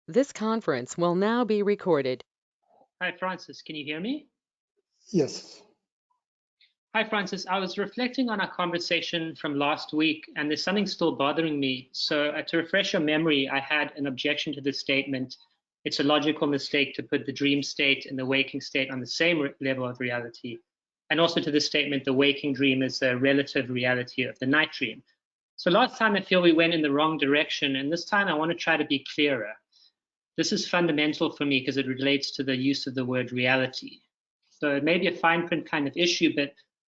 This conference will now be recorded. Hi, Francis. Can you hear me? Yes. Hi, Francis. I was reflecting on our conversation from last week, and there's something still bothering me. So, to refresh your memory, I had an objection to the statement. It's a logical mistake to put the dream state and the waking state on the same level of reality. And also to the statement, the waking dream is a relative reality of the night dream. So last time I feel we went in the wrong direction, and this time I want to try to be clearer. This is fundamental for me because it relates to the use of the word reality. So it may be a fine print kind of issue, but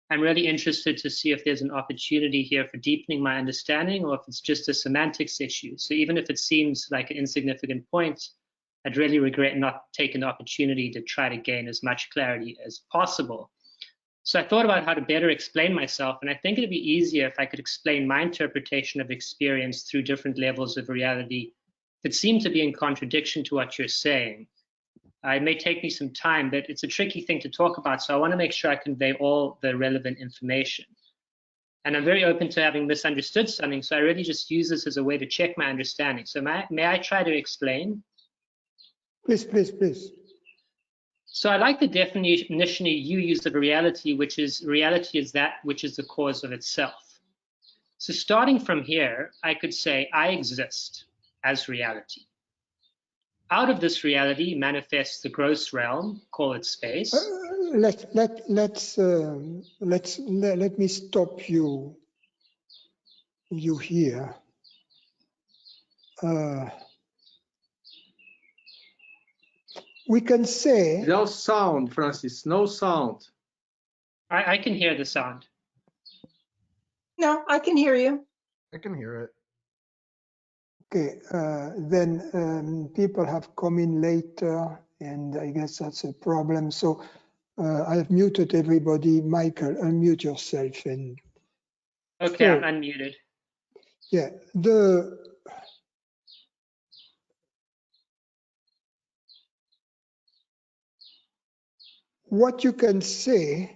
I'm really interested to see if there's an opportunity here for deepening my understanding or if it's just a semantics issue. So even if it seems like an insignificant point, I'd really regret not taking the opportunity to try to gain as much clarity as possible. So I thought about how to better explain myself, and I think it'd be easier if I could explain my interpretation of experience through different levels of reality that seem to be in contradiction to what you're saying. It may take me some time, but it's a tricky thing to talk about, so I want to make sure I convey all the relevant information. And I'm very open to having misunderstood something, so I really just use this as a way to check my understanding. So may I try to explain? Please, please, please. So I like the definition you use of reality, which is reality is that which is the cause of itself. So starting from here, I could say I exist as reality. Out of this reality manifests the gross realm, call it space. Let me stop you here. We can say no sound, Francis. No sound. I can hear the sound. No, I can hear you. I can hear it. Okay, then people have come in later, and I guess that's a problem. So I have muted everybody. Michael, unmute yourself. And okay, so, I'm unmuted. Yeah, what you can say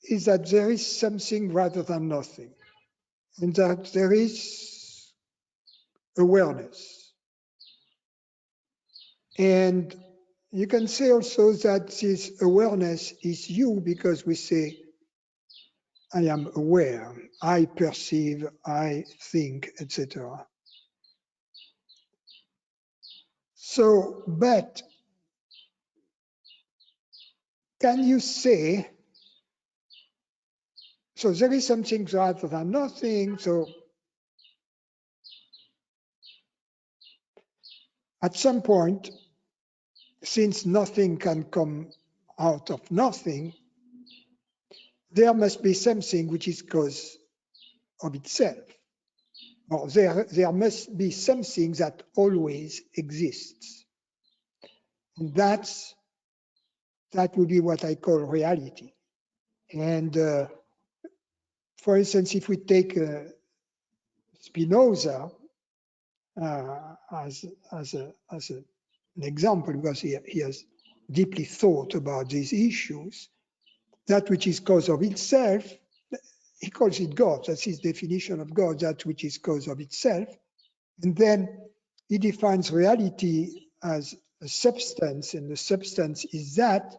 is that there is something rather than nothing, and that there is awareness. And you can say also that this awareness is you, because we say, I am aware, I perceive, I think, etc. So, but can you say, so there is something rather than nothing, so at some point, since nothing can come out of nothing, there must be something which is cause of itself. Or there must be something that always exists. And that would be what I call reality. And for instance, if we take Spinoza as an example, because he has deeply thought about these issues, that which is cause of itself, he calls it God. That's his definition of God, that which is cause of itself. And then he defines reality as a substance, and the substance is that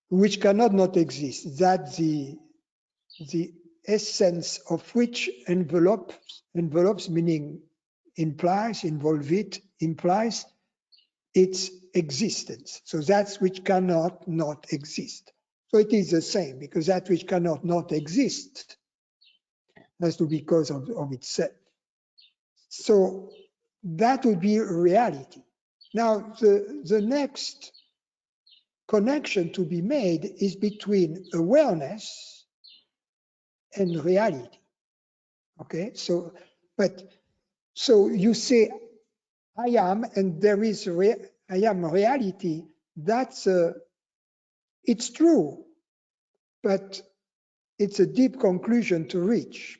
which cannot not exist, that the essence of which envelopes meaning implies, implies its existence. So that's which cannot not exist. So it is the same, because that which cannot not exist has to be cause of itself. So that would be reality. Now, the next connection to be made is between awareness and reality. Okay, so you say I am, and there is I am reality. That's it's true, but it's a deep conclusion to reach.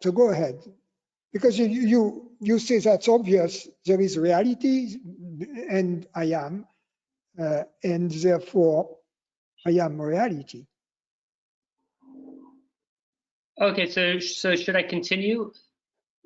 So go ahead, because you say that's obvious. There is reality, and I am, and therefore I am reality. Okay, so should I continue?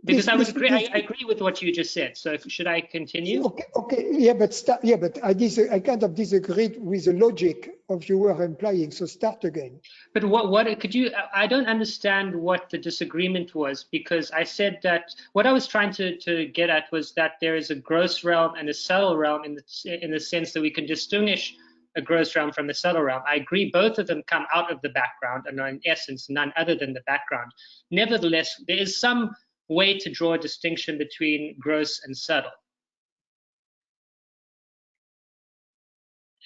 Because I would agree. I agree with what you just said. So should I continue? Okay, yeah, but I kind of disagreed with the logic of you were implying. So start again. But what could you? I don't understand what the disagreement was, because I said that what I was trying to get at was that there is a gross realm and a subtle realm in the sense that we can distinguish a gross realm from the subtle realm. I agree, both of them come out of the background and are in essence none other than the background. Nevertheless, there is some way to draw a distinction between gross and subtle.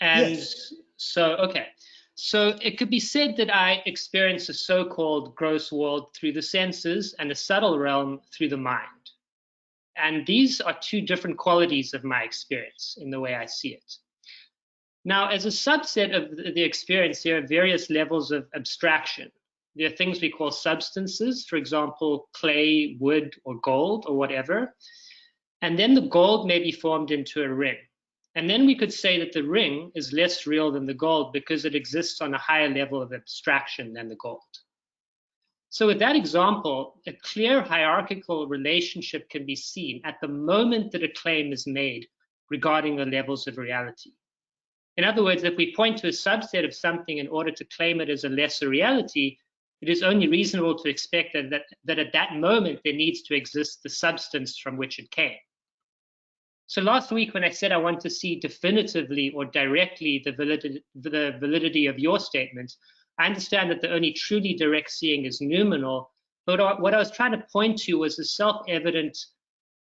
And Yes. so, okay. So it could be said that I experience a so-called gross world through the senses and a subtle realm through the mind. And these are two different qualities of my experience in the way I see it. Now, as a subset of the experience, there are various levels of abstraction. There are things we call substances, for example, clay, wood, or gold, or whatever. And then the gold may be formed into a ring. And then we could say that the ring is less real than the gold because it exists on a higher level of abstraction than the gold. So with that example, a clear hierarchical relationship can be seen at the moment that a claim is made regarding the levels of reality. In other words, if we point to a subset of something in order to claim it as a lesser reality, it is only reasonable to expect that at that moment there needs to exist the substance from which it came. So last week when I said I want to see definitively or directly the validity of your statement, I understand that the only truly direct seeing is noumenal, but what I was trying to point to was a self-evident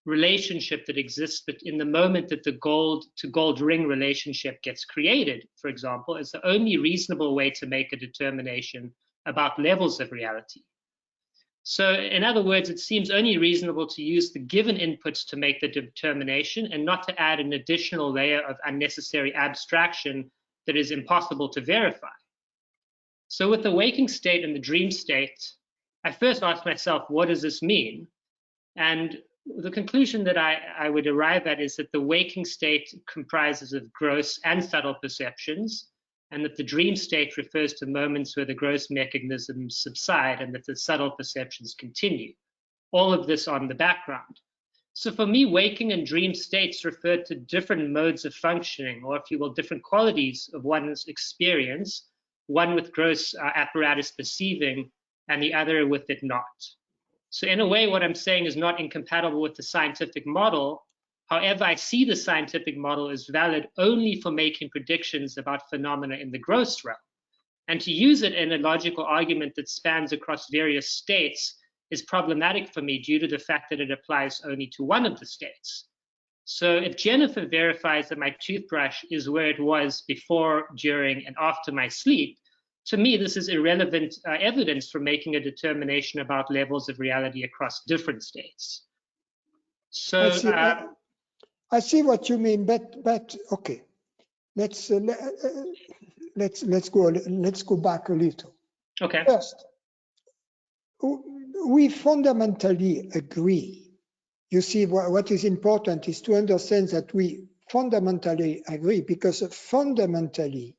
relationship that exists in the moment that the gold to gold ring relationship gets created, for example, is the only reasonable way to make a determination about levels of reality. So in other words, it seems only reasonable to use the given inputs to make the determination and not to add an additional layer of unnecessary abstraction that is impossible to verify. So with the waking state and the dream state, I first asked myself, what does this mean? And the conclusion that I would arrive at is that the waking state comprises of gross and subtle perceptions, and that the dream state refers to moments where the gross mechanisms subside and that the subtle perceptions continue. All of this on the background. So for me, waking and dream states refer to different modes of functioning, or if you will, different qualities of one's experience, one with gross apparatus perceiving and the other with it not. So in a way, what I'm saying is not incompatible with the scientific model. However, I see the scientific model as valid only for making predictions about phenomena in the gross realm. And to use it in a logical argument that spans across various states is problematic for me due to the fact that it applies only to one of the states. So if Jennifer verifies that my toothbrush is where it was before, during, and after my sleep, to me, this is irrelevant evidence for making a determination about levels of reality across different states. So I see what you mean, but okay, let's go back a little. Okay. First, we fundamentally agree. You see, what is important is to understand that we fundamentally agree, because fundamentally,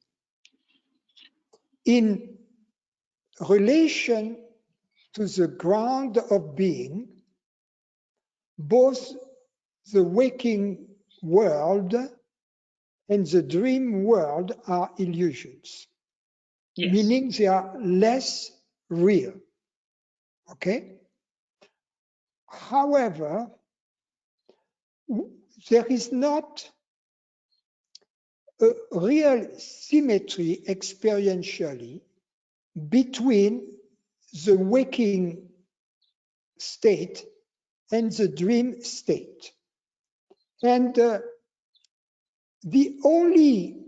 in relation to the ground of being, both the waking world and the dream world are illusions, yes. Meaning they are less real. Okay? However, there is not a real symmetry experientially between the waking state and the dream state. And the only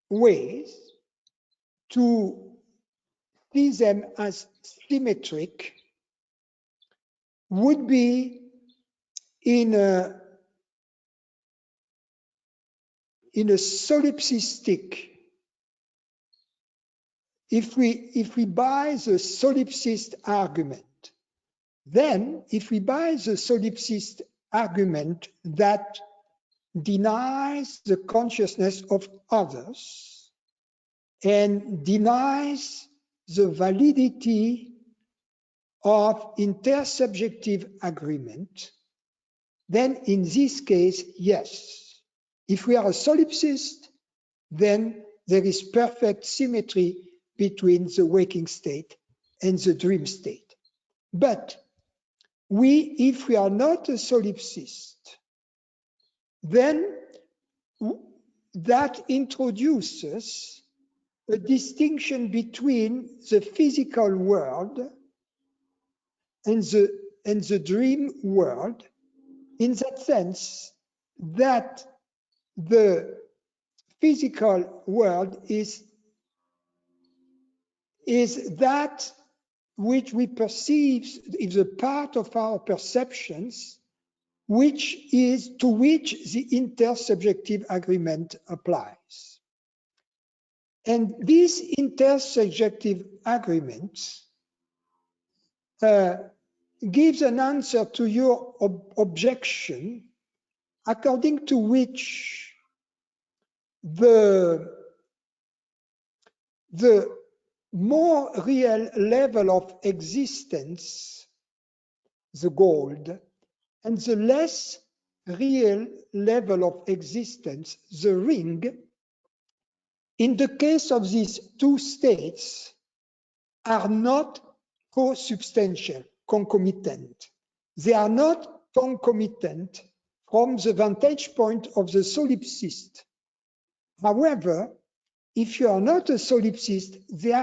ways to see them as symmetric would be in a solipsistic. If we buy the solipsist argument, then if we buy the solipsist argument that denies the consciousness of others and denies the validity of intersubjective agreement, then in this case, yes. If we are a solipsist, then there is perfect symmetry between the waking state and the dream state. But if we are not a solipsist, then that introduces a distinction between the physical world and the dream world, in that sense that the physical world is that which we perceive is a part of our perceptions, which is to which the intersubjective agreement applies. And this intersubjective agreement gives an answer to your objection, according to which the more real level of existence, the gold, and the less real level of existence, the ring, in the case of these two states, are not co-substantial, concomitant. They are not concomitant from the vantage point of the solipsist. However, if you are not a solipsist, they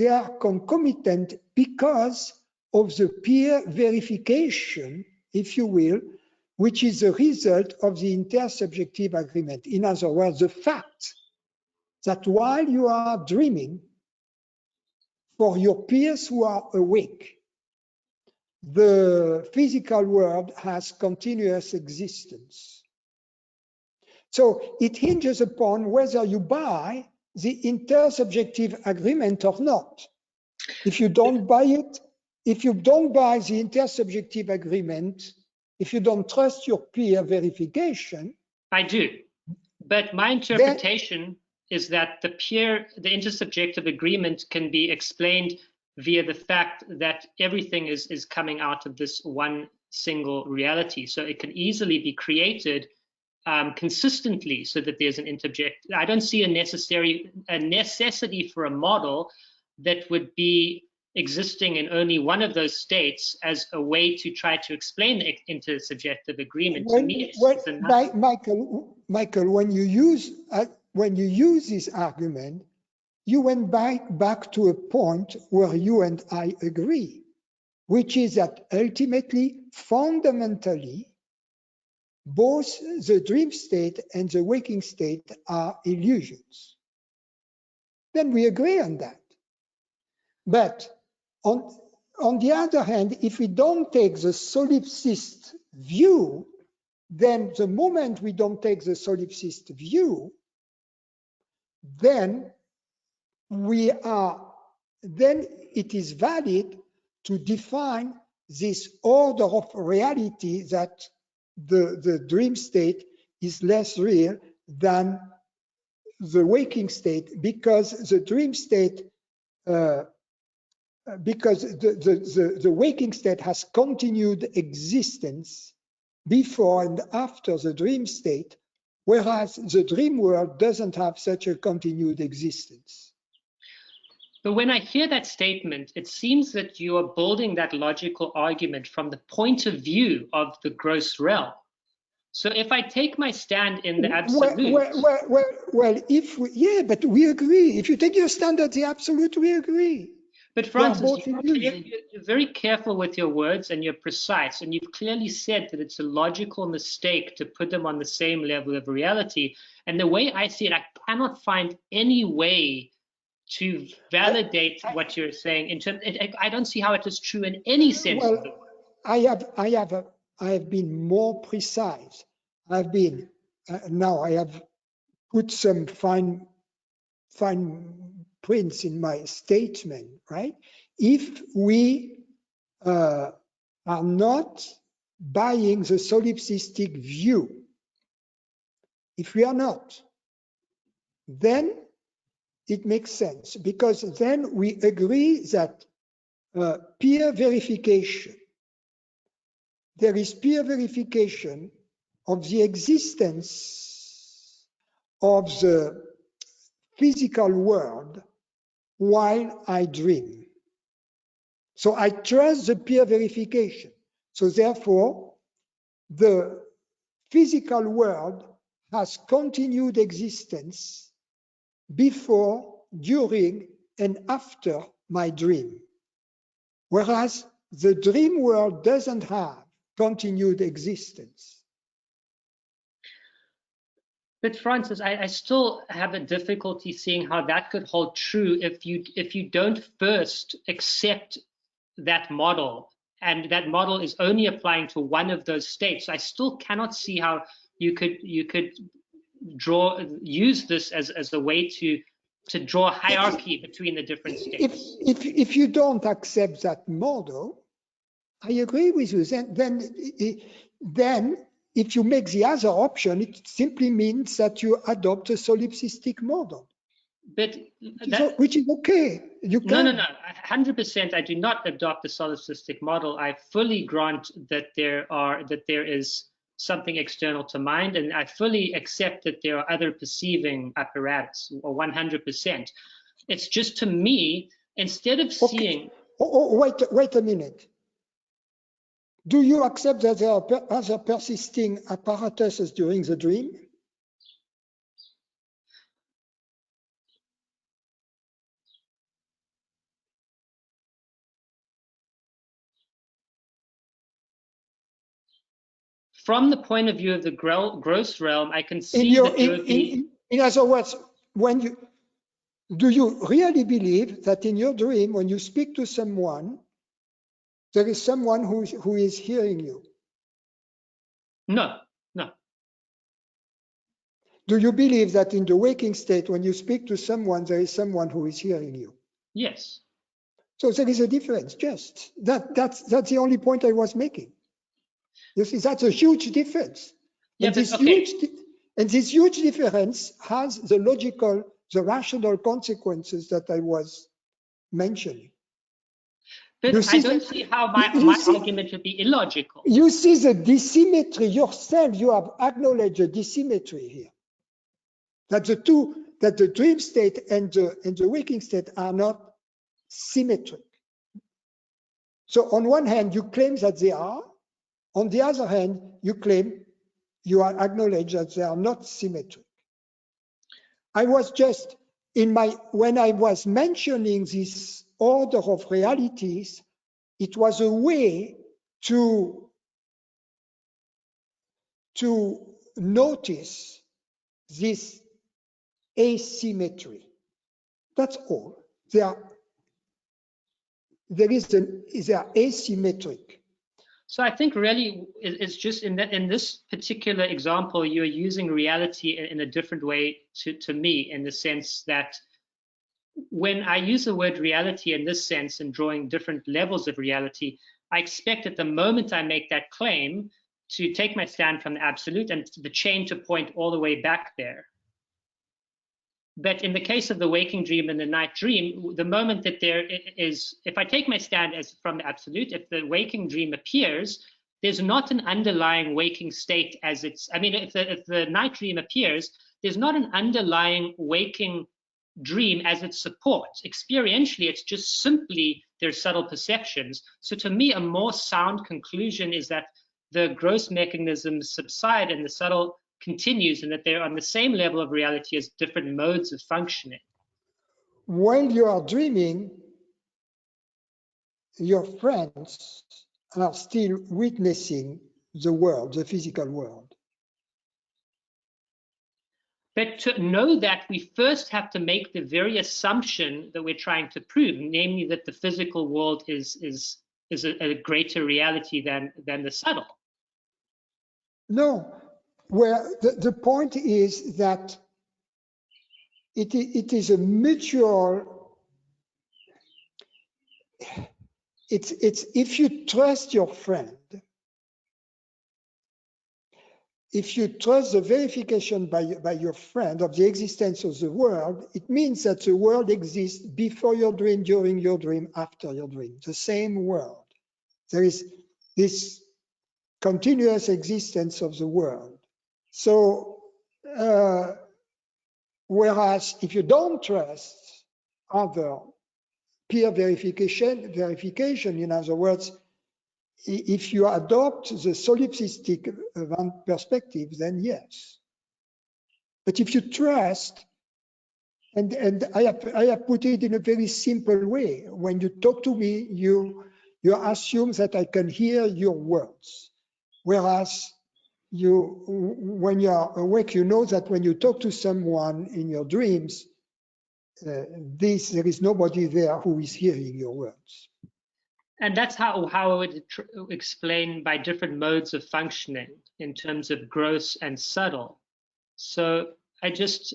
are concomitant because of the peer verification, if you will, which is the result of the intersubjective agreement. In other words, the fact that while you are dreaming, for your peers who are awake, the physical world has continuous existence. So it hinges upon whether you buy the intersubjective agreement or not. If you don't buy it, if you don't buy the intersubjective agreement, if you don't trust your peer verification. I do, but my interpretation is that the intersubjective agreement can be explained via the fact that everything is coming out of this one single reality. So it can easily be created consistently so that there's an intersubject. I don't see a necessity for a model that would be existing in only one of those states as a way to try to explain the intersubjective agreement. Michael, when you use this argument, you went back to a point where you and I agree, which is that ultimately, fundamentally, both the dream state and the waking state are illusions. Then we agree on that. But on the other hand, if we don't take the solipsist view, then the moment we don't take the solipsist view, then it is valid to define this order of reality that the dream state is less real than the waking state, because the dream state, because the waking state has continued existence before and after the dream state, whereas the dream world doesn't have such a continued existence. But when I hear that statement, it seems that you are building that logical argument from the point of view of the gross realm. So if I take my stand in the absolute... But we agree. If you take your stand at the absolute, we agree. But Francis, you're very careful with your words and you're precise, and you've clearly said that it's a logical mistake to put them on the same level of reality. And the way I see it, I cannot find any way to validate what you're saying. I don't see how it is true in any sense of the word. I have been more precise. Now I have put some fine prints in my statement, right? If we are not buying the solipsistic view, if we are not, then it makes sense, because then we agree that peer verification. There is peer verification of the existence of the physical world while I dream. So I trust the peer verification. So therefore, the physical world has continued existence before, during, and after my dream. Whereas the dream world doesn't have continued existence. But Francis, I still have a difficulty seeing how that could hold true if you don't first accept that model, and that model is only applying to one of those states. I still cannot see how you could use this as a way to draw a hierarchy between the different states. If you don't accept that model, I agree with you. Then if you make the other option, it simply means that you adopt a solipsistic model. But which is okay. You can. No. 100%. I do not adopt the solipsistic model. I fully grant that there is something external to mind, and I fully accept that there are other perceiving apparatus, or 100%. It's just, to me, instead of seeing. Wait a minute. Do you accept that there are other persisting apparatuses during the dream? From the point of view of the gross realm, I can see that there would be. In other words, do you really believe that in your dream, when you speak to someone, there is someone who is hearing you? No. Do you believe that in the waking state, when you speak to someone, there is someone who is hearing you? Yes. So there is a difference. Just that's the only point I was making. You see, that's a huge difference. Yeah, and this huge difference has the rational consequences that I was mentioning. But I don't see how my argument would be illogical. You see the dissymmetry yourself. You have acknowledged the dissymmetry here. That the dream state and the waking state are not symmetric. So on one hand, you claim that they are. On the other hand, you claim you are acknowledged that they are not symmetric. I was just when I was mentioning this order of realities, it was a way to notice this asymmetry. That's all. They are asymmetric. So I think really it's just in this particular example, you're using reality in a different way to me, in the sense that when I use the word reality in this sense and drawing different levels of reality, I expect at the moment I make that claim to take my stand from the absolute and the chain to point all the way back there. But in the case of the waking dream and the night dream, the moment that there is, if I take my stand as from the absolute, if the waking dream appears, there's not an underlying waking state as it's, I mean, if the night dream appears, there's not an underlying waking dream as its support. Experientially, it's just simply their subtle perceptions. So to me, a more sound conclusion is that the gross mechanisms subside and the subtle continues, and that they're on the same level of reality as different modes of functioning. While you are dreaming, your friends are still witnessing the world, the physical world. But to know that, we first have to make the very assumption that we're trying to prove, namely that the physical world is a greater reality than the subtle. No, where the point is that it is a mutual. It's if you trust your friend, if you trust the verification by your friend of the existence of the world, it means that the world exists before your dream, during your dream, after your dream, the same world. There is this continuous existence of the world. So, whereas if you don't trust other peer verification, in other words, if you adopt the solipsistic perspective, then yes. But if you trust, and I have put it in a very simple way, when you talk to me, you assume that I can hear your words. Whereas when you are awake, you know that when you talk to someone in your dreams, there is nobody there who is hearing your words. And that's how I would explain by different modes of functioning in terms of gross and subtle. So I just,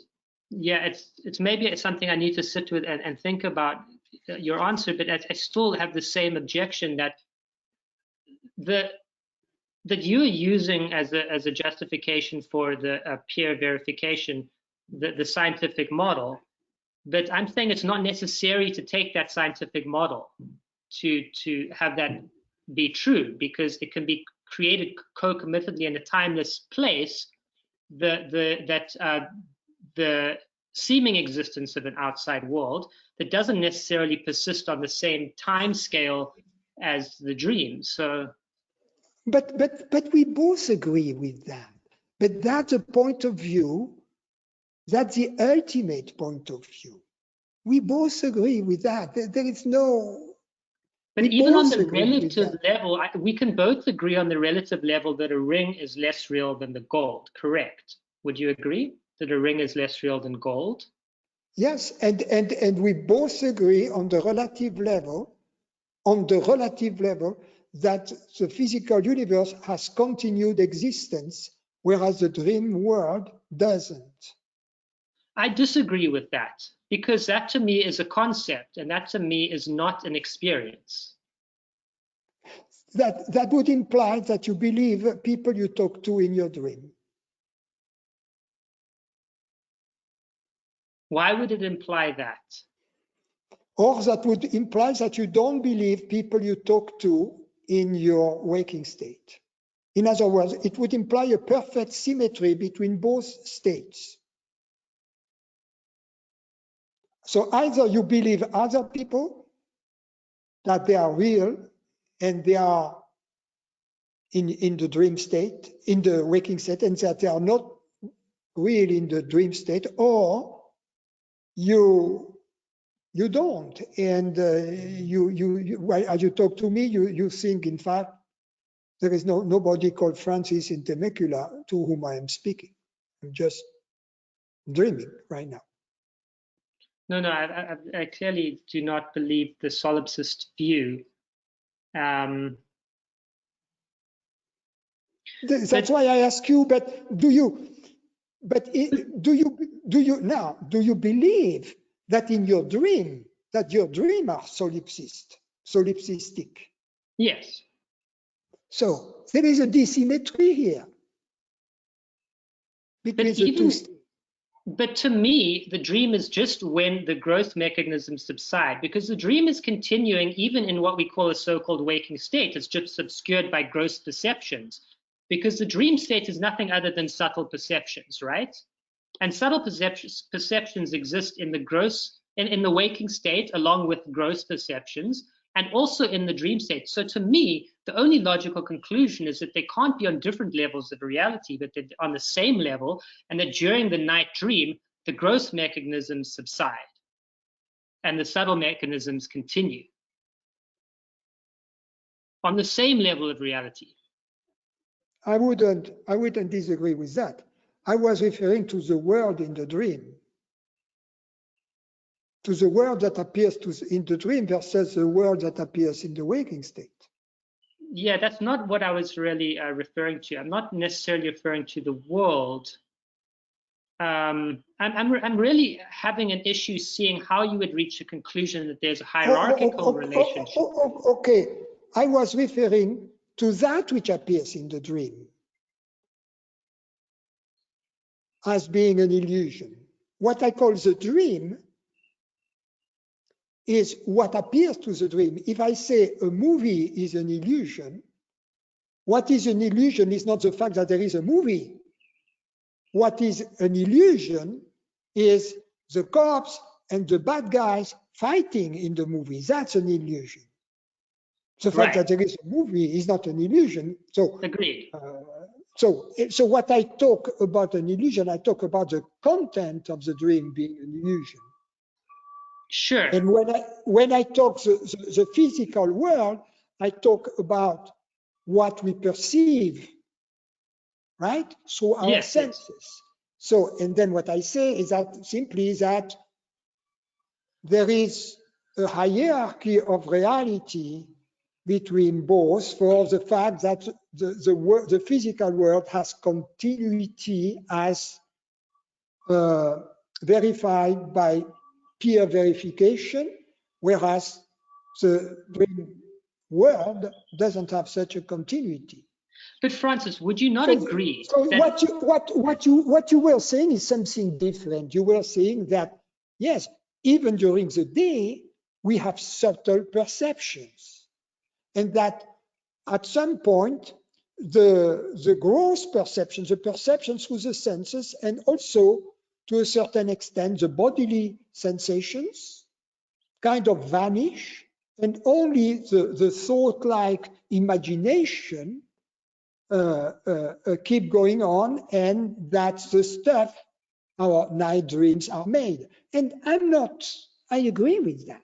yeah, it's maybe something I need to sit with and think about your answer, but I still have the same objection that you're using as a justification for the peer verification, the scientific model. But I'm saying it's not necessary to take that scientific model to have that be true, because it can be created co-committedly in a timeless place. The seeming existence of an outside world that doesn't necessarily persist on the same time scale as the dream. So, but we both agree with that. But that's a point of view. That's the ultimate point of view. We both agree with that. There is no. But even on the relative level, we can both agree on the relative level that a ring is less real than the gold, correct? Would you agree that a ring is less real than gold? Yes, and we both agree on the relative level, that the physical universe has continued existence, whereas the dream world doesn't. I disagree with that, because that to me is a concept, and that to me is not an experience. That would imply that you believe people you talk to in your dream. Why would it imply that? Or that would imply that you don't believe people you talk to in your waking state. In other words, it would imply a perfect symmetry between both states. So either you believe other people, that they are real and they are in the dream state, in the waking state, and that they are not real in the dream state, or you don't. And as you talk to me, you think, in fact, there is nobody called Francis in Temecula to whom I am speaking. I'm just dreaming right now. No, I clearly do not believe the solipsist view. That's why I ask you. But do you believe that in your dream are solipsistic? Yes. So there is a dissymmetry here between the two states. But to me, the dream is just when the growth mechanisms subside, because the dream is continuing even in what we call a so-called waking state. It's just obscured by gross perceptions, because the dream state is nothing other than subtle perceptions, right? And subtle perceptions exist in the gross, in the waking state, along with gross perceptions, and also in the dream state. So to me, the only logical conclusion is that they can't be on different levels of reality, but they're on the same level, and that during the night dream, the gross mechanisms subside and the subtle mechanisms continue on the same level of reality. I wouldn't disagree with that. I was referring to the world in the dream, to the world that appears in the dream versus the world that appears in the waking state. Yeah, that's not what I was really referring to. I'm not necessarily referring to the world. I'm really having an issue seeing how you would reach a conclusion that there's a hierarchical relationship. Okay, I was referring to that which appears in the dream. as being an illusion. What I call the dream is what appears to the dream. If I say a movie is an illusion, what is an illusion is not the fact that there is a movie. What is an illusion is the cops and the bad guys fighting in the movie. That's an illusion. The fact that there is a movie is not an illusion. So, agreed. So what I talk about an illusion, I talk about the content of the dream being an illusion. Sure. And when I talk the physical world, I talk about what we perceive, right? Through our senses. Yes. So, and then what I say is that simply that there is a hierarchy of reality between both for the fact that the physical world has continuity as verified by peer verification, whereas the dream world doesn't have such a continuity. But Francis, would you not agree? So what you were saying is something different. You were saying that, yes, even during the day, we have subtle perceptions. And that at some point, the gross perceptions, the perceptions through the senses, and also to a certain extent, the bodily sensations kind of vanish, and only the thought-like imagination keep going on, and that's the stuff our night dreams are made. And I agree with that.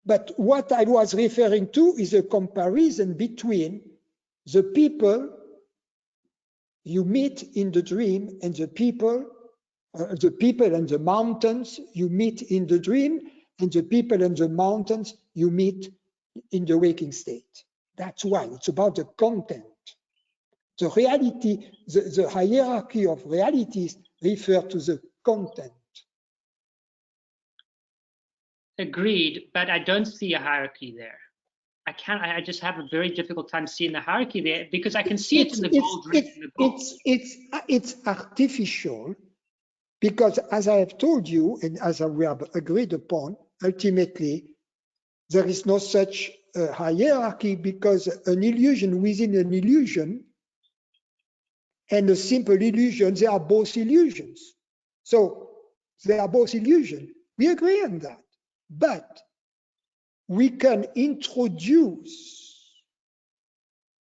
But what I was referring to is a comparison between the people you meet in the dream and the people and the mountains you meet in the dream, and the people and the mountains you meet in the waking state. That's why it's about the content. The reality, the hierarchy of realities refer to the content. Agreed, but I don't see a hierarchy there. I just have a very difficult time seeing the hierarchy there, because I can see it in the gold ring. It's artificial, because as I have told you, and as we have agreed upon, ultimately, there is no such hierarchy, because an illusion within an illusion and a simple illusion, they are both illusions. So they are both illusion. We agree on that. But we can introduce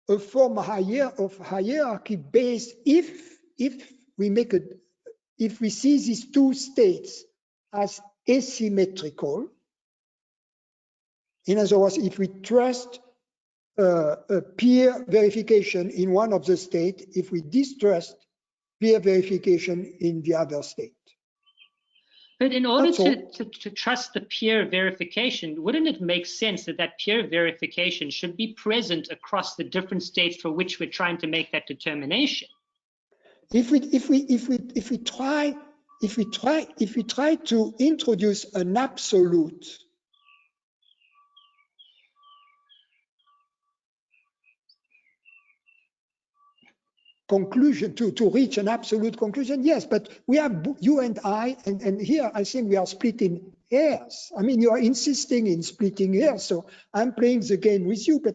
a form of hierarchy based if we see these two states as asymmetrical. In other words, if we trust a peer verification in one of the state, if we distrust peer verification in the other state. But in order to trust the peer verification, wouldn't it make sense that that peer verification should be present across the different states for which we're trying to make that determination? If we try to introduce an absolute conclusion, to reach an absolute conclusion, yes, but we have you and I, and here I think we are splitting hairs. I mean, you are insisting in splitting hairs, so I'm playing the game with you, but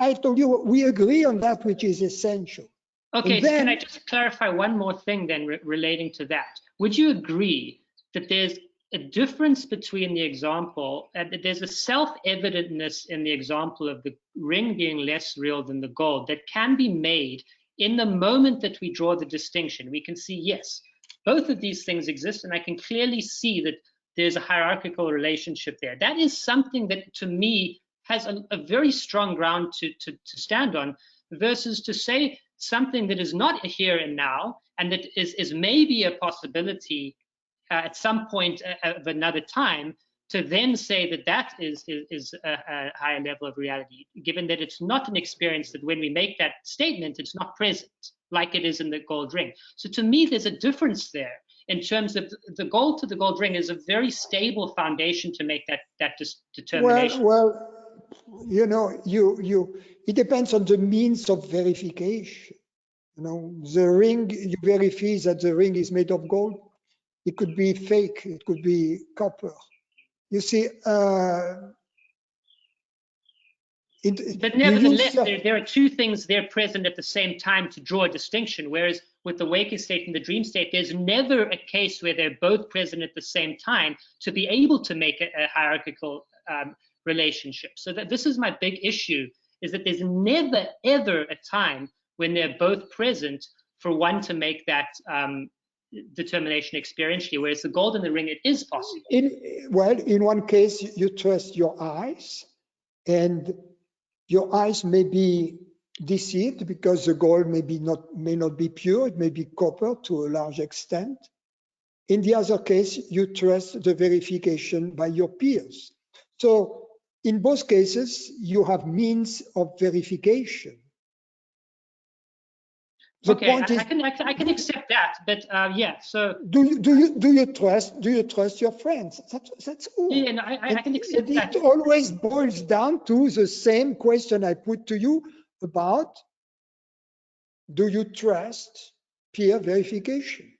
I told you we agree on that which is essential. Okay, so can I just clarify one more thing then relating to that? Would you agree that there's a difference between the example, and that there's a self-evidentness in the example of the ring being less real than the gold that can be made in the moment that we draw the distinction? We can see, yes, both of these things exist, and I can clearly see that there's a hierarchical relationship there. That is something that, to me, has a very strong ground to stand on, versus to say something that is not here and now, and that is maybe a possibility at some point of another time, to then say that that is a higher level of reality, given that it's not an experience that when we make that statement, it's not present, like it is in the gold ring. So to me, there's a difference there in terms of the gold to the gold ring is a very stable foundation to make that determination. Well, you know, it depends on the means of verification. You know, the ring, you verify that the ring is made of gold. It could be fake, it could be copper. You see, But you use nevertheless, there are two things there present at the same time to draw a distinction, whereas with the waking state and the dream state, there's never a case where they're both present at the same time to be able to make a hierarchical relationship. So that this is my big issue, is that there's never, ever a time when they're both present for one to make that determination experientially, whereas the gold in the ring, it is possible. In one case, you trust your eyes, and your eyes may be deceived because the gold may not be pure, it may be copper to a large extent. In the other case, you trust the verification by your peers. So in both cases, you have means of verification. The okay, point is, I can accept that, but yeah. So do you trust your friends? That's all. yeah, no, I can accept that. It always boils down to the same question I put to you about: do you trust peer verification?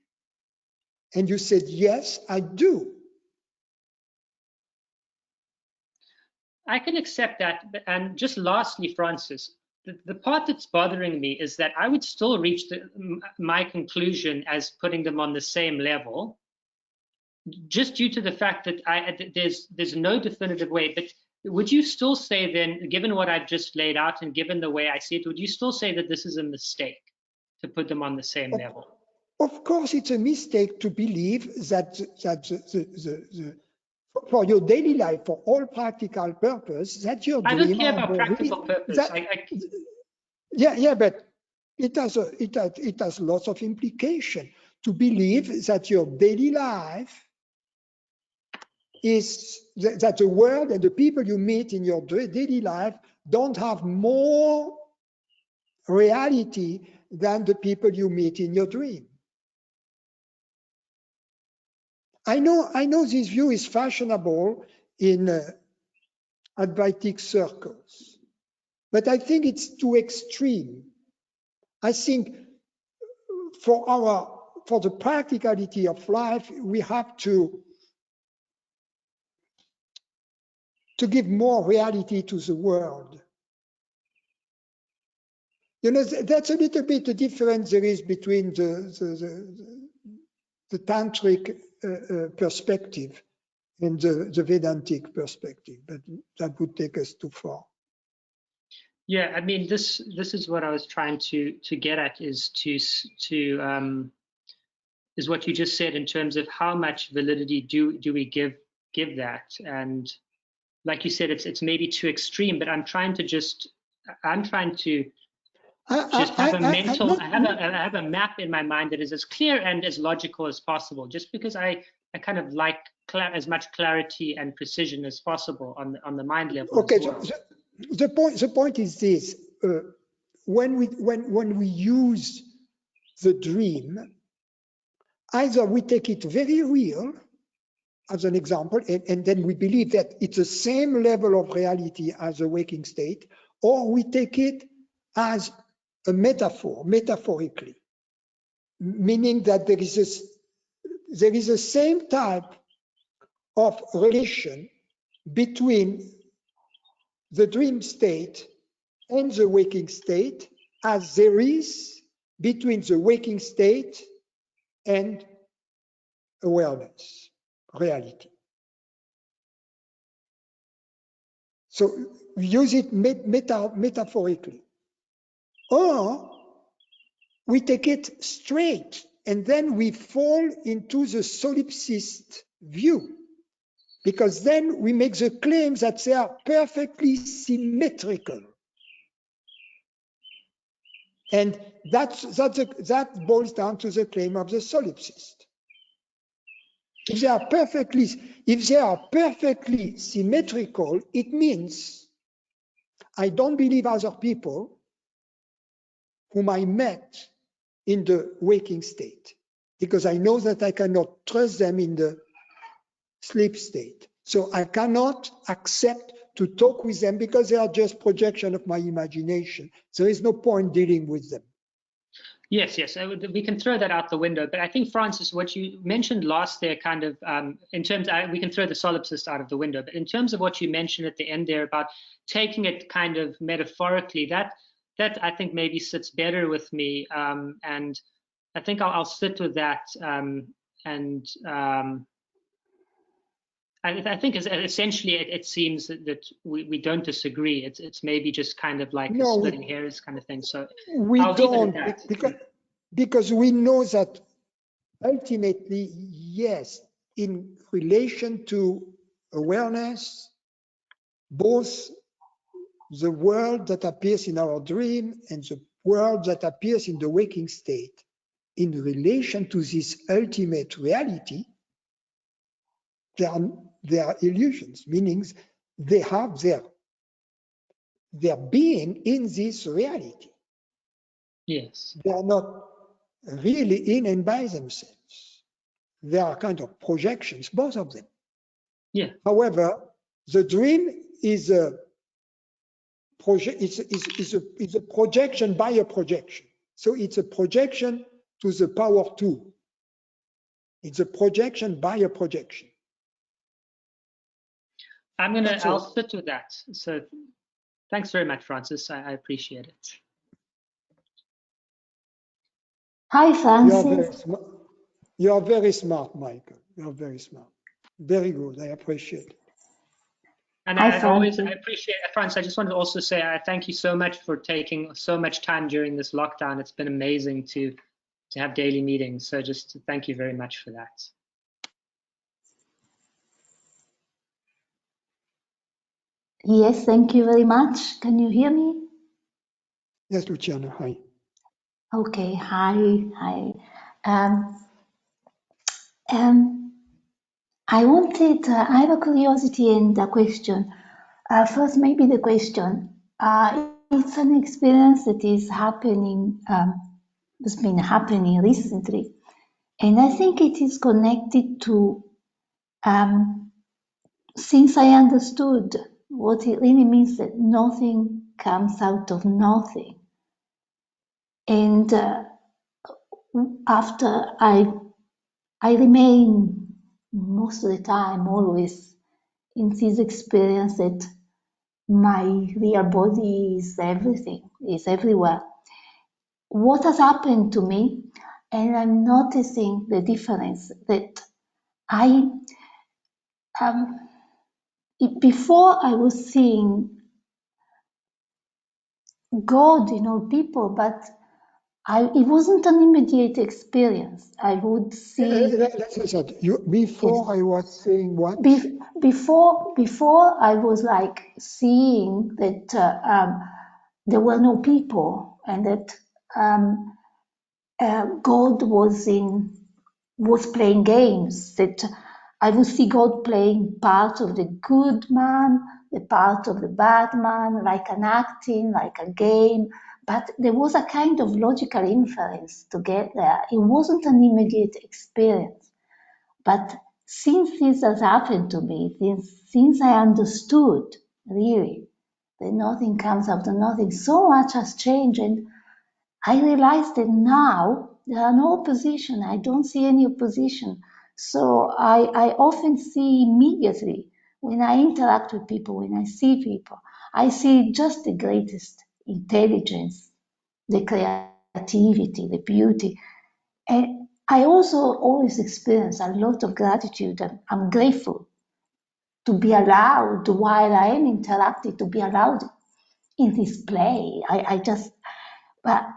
And you said yes, I do. I can accept that. And just lastly, Francis, the part that's bothering me is that I would still reach my conclusion as putting them on the same level, just due to the fact that there's no definitive way. But would you still say then, given what I've just laid out and given the way I see it, would you still say that this is a mistake to put them on the same level? Of course, it's a mistake to believe that for your daily life, for all practical purpose, that your dream. I don't care about practical purpose. Yeah, but it has lots of implication to believe that your daily life is that the world and the people you meet in your daily life don't have more reality than the people you meet in your dream. I know this view is fashionable in Advaitic circles, but I think it's too extreme. I think for the practicality of life, we have to give more reality to the world. You know, that's a little bit the difference there is between the tantric perspective and the Vedantic perspective, but that would take us too far. Yeah, I mean, this is what I was trying to get at, is is what you just said in terms of how much validity do we give that. And like you said, it's maybe too extreme, but I'm trying to have a mental, I have a map in my mind that is as clear and as logical as possible, just because I kind of like as much clarity and precision as possible on the mind level. Okay, as well. so the point is this: when we use the dream, either we take it very real as an example, and then we believe that it's the same level of reality as a waking state, or we take it as a metaphor, metaphorically, meaning that there is the same type of relation between the dream state and the waking state as there is between the waking state and awareness, reality. So we use it metaphorically. Or we take it straight and then we fall into the solipsist view, because then we make the claim that they are perfectly symmetrical. And that boils down to the claim of the solipsist. If they are perfectly symmetrical, it means I don't believe other people whom I met in the waking state, because I know that I cannot trust them in the sleep state. So I cannot accept to talk with them because they are just projection of my imagination. There is no point dealing with them. Yes, yes, we can throw that out the window. But I think, Francis, what you mentioned last there, kind of in terms, we can throw the solipsist out of the window. But in terms of what you mentioned at the end there about taking it kind of metaphorically, that I think maybe sits better with me, and I think I'll sit with that. I think essentially it seems that we don't disagree. It's maybe just kind of like a No, splitting hairs kind of thing. So we I'll leave it don't, at that. because we know that ultimately, yes, in relation to awareness, both the world that appears in our dream and the world that appears in the waking state, in relation to this ultimate reality, they are illusions, meaning they have their being in this reality. Yes. They are not really in and by themselves. They are kind of projections, both of them. Yeah. However, the dream is a projection by a projection. So it's a projection to the power 2. It's a projection by a projection. I'll sit with that. So thanks very much, Francis. I appreciate it. Hi, Francis. You are very smart, Michael. You are very smart. Very good. I appreciate it. And Hi, I Francis. appreciate it. Francis, I just wanted to also say I thank you so much for taking so much time during this lockdown. It's been amazing to have daily meetings. So just thank you very much for that. Yes, thank you very much. Can you hear me? Yes, Luciano, hi. Okay, hi. I have a curiosity and a question. First, maybe the question. It's an experience that is happening, has been happening recently. And I think it is connected to, since I understood what it really means that nothing comes out of nothing. And after I remain most of the time always in this experience that my real body is everything, is everywhere. What has happened to me, and I'm noticing the difference that before I was seeing God in all people, but it wasn't an immediate experience. I would see. Let's say that. Before Yes. I was saying what? Before I was like seeing that there were no people and that God was playing games. That I would see God playing part of the good man, the part of the bad man, like an acting, like a game. But there was a kind of logical inference to get there. It wasn't an immediate experience. But since this has happened to me, since I understood really that nothing comes out of nothing, so much has changed. And I realized that now there are no opposition. I don't see any opposition. So I often see immediately when I interact with people, when I see people, I see just the greatest intelligence, the creativity, the beauty. And I also always experience a lot of gratitude. I'm grateful to be allowed, while I am interacting, to be allowed in this play. But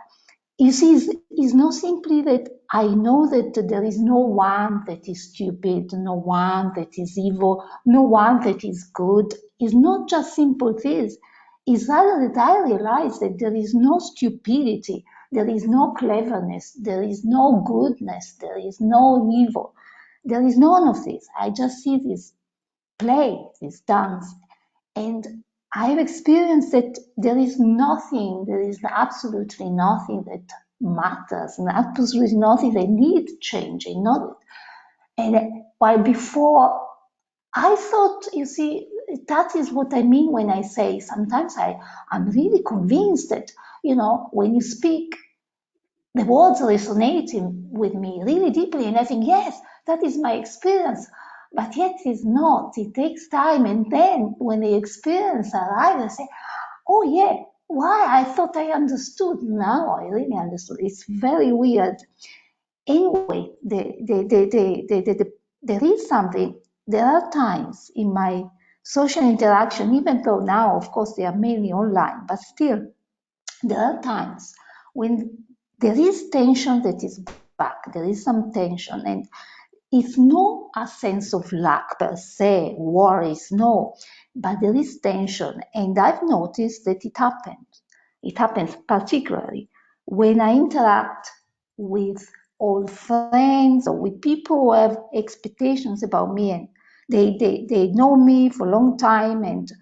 you see, it's not simply that I know that there is no one that is stupid, no one that is evil, no one that is good. It's not just simple this. It's rather that I realize that there is no stupidity, there is no cleverness, there is no goodness, there is no evil. There is none of this. I just see this play, this dance, and I've experienced that there is nothing, there is absolutely nothing that matters, and absolutely nothing that needs changing. And while before I thought, you see, that is what I mean when I say sometimes I'm really convinced that, when you speak the words resonating with me really deeply, and I think, yes, that is my experience. But yet it's not. It takes time, and then when the experience arrives, I say, oh yeah, why? I thought I understood. Now I really understood. It's very weird. Anyway, there is something. There are times in my social interaction, even though now, of course, they are mainly online, but still, there are times when there is tension that is back. There is some tension, and it's not a sense of lack per se, worries, no, but there is tension, and I've noticed that it happens. It happens particularly when I interact with old friends or with people who have expectations about me, and they know me for a long time, and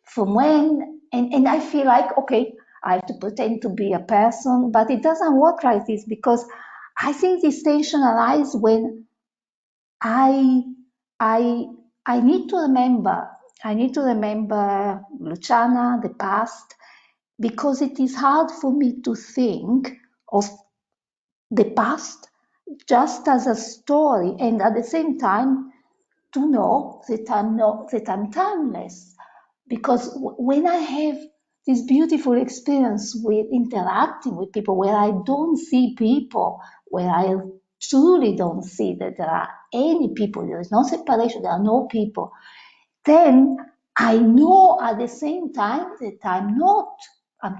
from when, and I feel like, okay, I have to pretend to be a person, but it doesn't work like this, because I think this tension arises when I I I need to remember. I need to remember Luciana, the past, because it is hard for me to think of the past just as a story, and at the same time to know that I'm timeless. Because when I have this beautiful experience with interacting with people, where I don't see people, where I truly don't see that there are any people, there is no separation, there are no people, then I know at the same time that I'm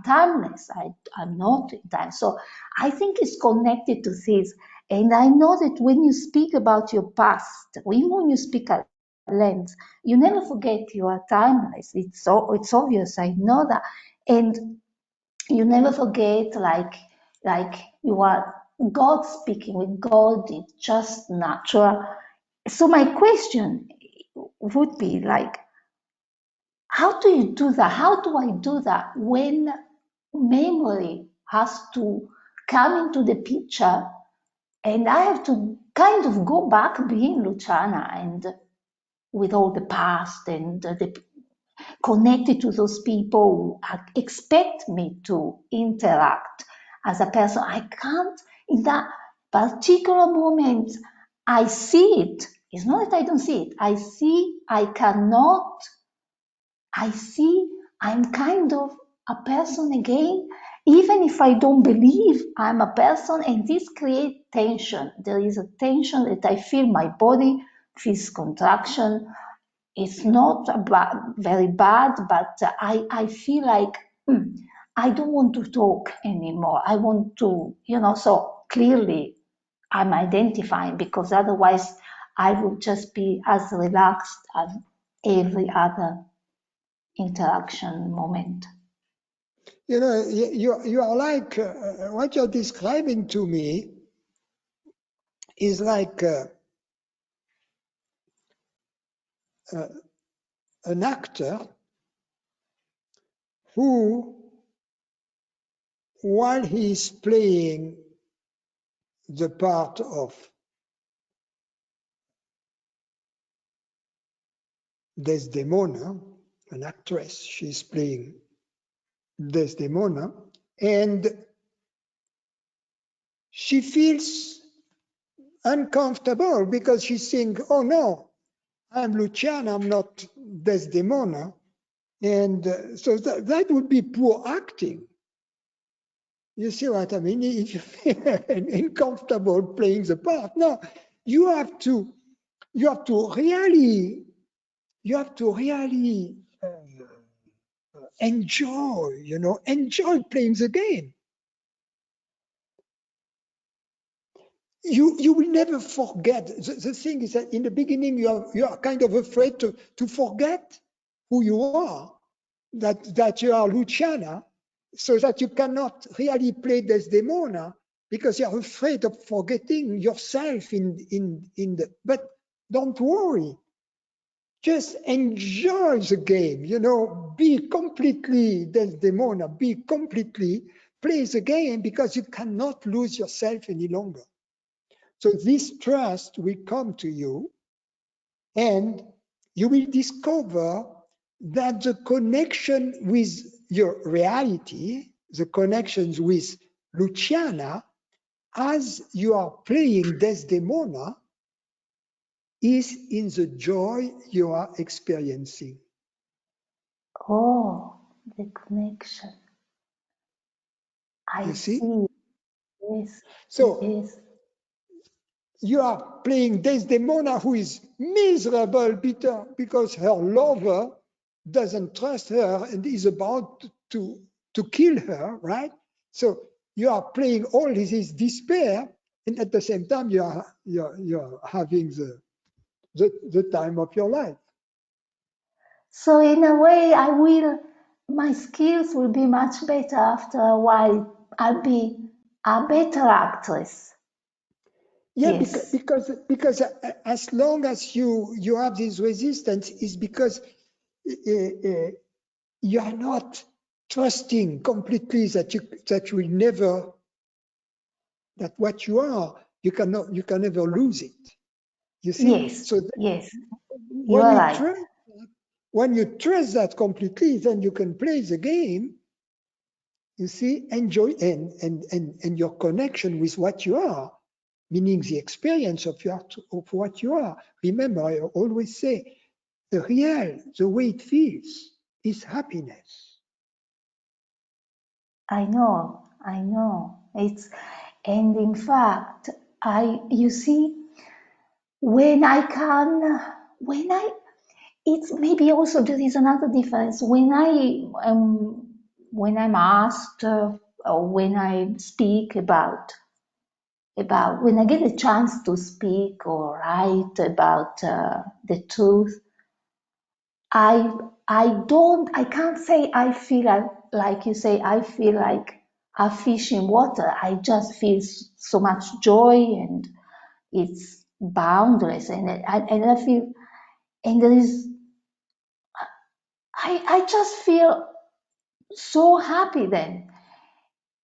timeless. I'm not in time. So I think it's connected to this. And I know that when you speak about your past, even when you speak at length, you never forget you are timeless. It's obvious. I know that. And you never forget, like you are God speaking with God. It's just natural. So my question would be like, how do you do that? How do I do that when memory has to come into the picture and I have to kind of go back being Luciana and with all the past and connected to those people who expect me to interact as a person? I can't, in that particular moment, I see it. It's not that I don't see it. I see I cannot. I see I'm kind of a person again, even if I don't believe I'm a person, and this creates tension. There is a tension that I feel, my body feels contraction. It's not very bad, but I feel like I don't want to talk anymore. I want to, so clearly I'm identifying, because otherwise I would just be as relaxed as every other interaction moment. You are like, what you're describing to me is like an actor who, while he's playing the part of Desdemona, an actress, she's playing Desdemona, and she feels uncomfortable because she's saying, oh no, I'm Luciana, I'm not Desdemona. And so that would be poor acting. You see what I mean? If you feel uncomfortable playing the part, no, you have to really enjoy playing the game. You will never forget. The thing is that in the beginning you are kind of afraid to forget who you are, that you are Luciana, so that you cannot really play Desdemona because you're afraid of forgetting yourself but don't worry. Just enjoy the game, be completely Desdemona, play the game, because you cannot lose yourself any longer. So this trust will come to you, and you will discover that the connection with your reality, the connections with Luciana as you are playing Desdemona is in the joy you are experiencing. Oh, the connection. I You see? see. Yes. So Yes. you are playing Desdemona, who is miserable because her lover doesn't trust her and is about to kill her, right? So you are playing all this despair, and at the same time you're having the time of your life. So in a way, my skills will be much better after a while. I'll be a better actress. Yeah, Yes. because as long as you have this resistance, is because you are not trusting completely that you will never, that what you are, you can never lose it. You see? Yes. So Yes. You when are you right. trust, that completely, then you can play the game. You see, enjoy and your connection with what you are, meaning the experience of what you are. Remember, I always say, the way it feels is happiness. I know. And in fact, you see, when it's maybe also there is another difference when I'm asked or when I speak about when I get a chance to speak or write about the truth. I can't say I feel like you say I feel like a fish in water. I just feel so much joy, and it's boundless, and I feel, and there is I just feel so happy then,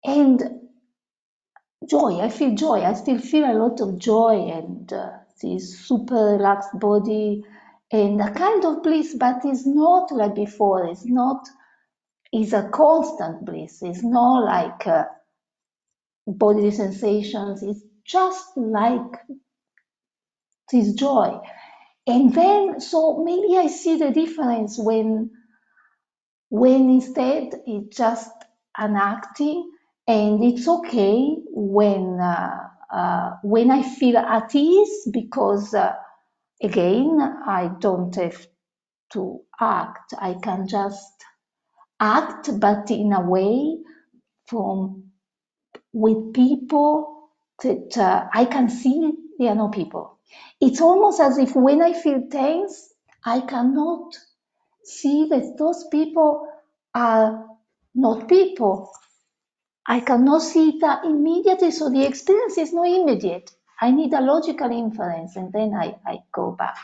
and joy. I feel joy. I still feel a lot of joy, and this super relaxed body and a kind of bliss, but it's not like before. It's not. It's a constant bliss. It's not like bodily sensations. It's just like this joy. And then, so maybe I see the difference when instead it's just an acting, and it's okay when I feel at ease because again I don't have to act. I can just act, but in a way from with people that I can see they are not people. It's almost as if when I feel tense, I cannot see that those people are not people. I cannot see it immediately, so the experience is not immediate. I need a logical inference, and then I go back.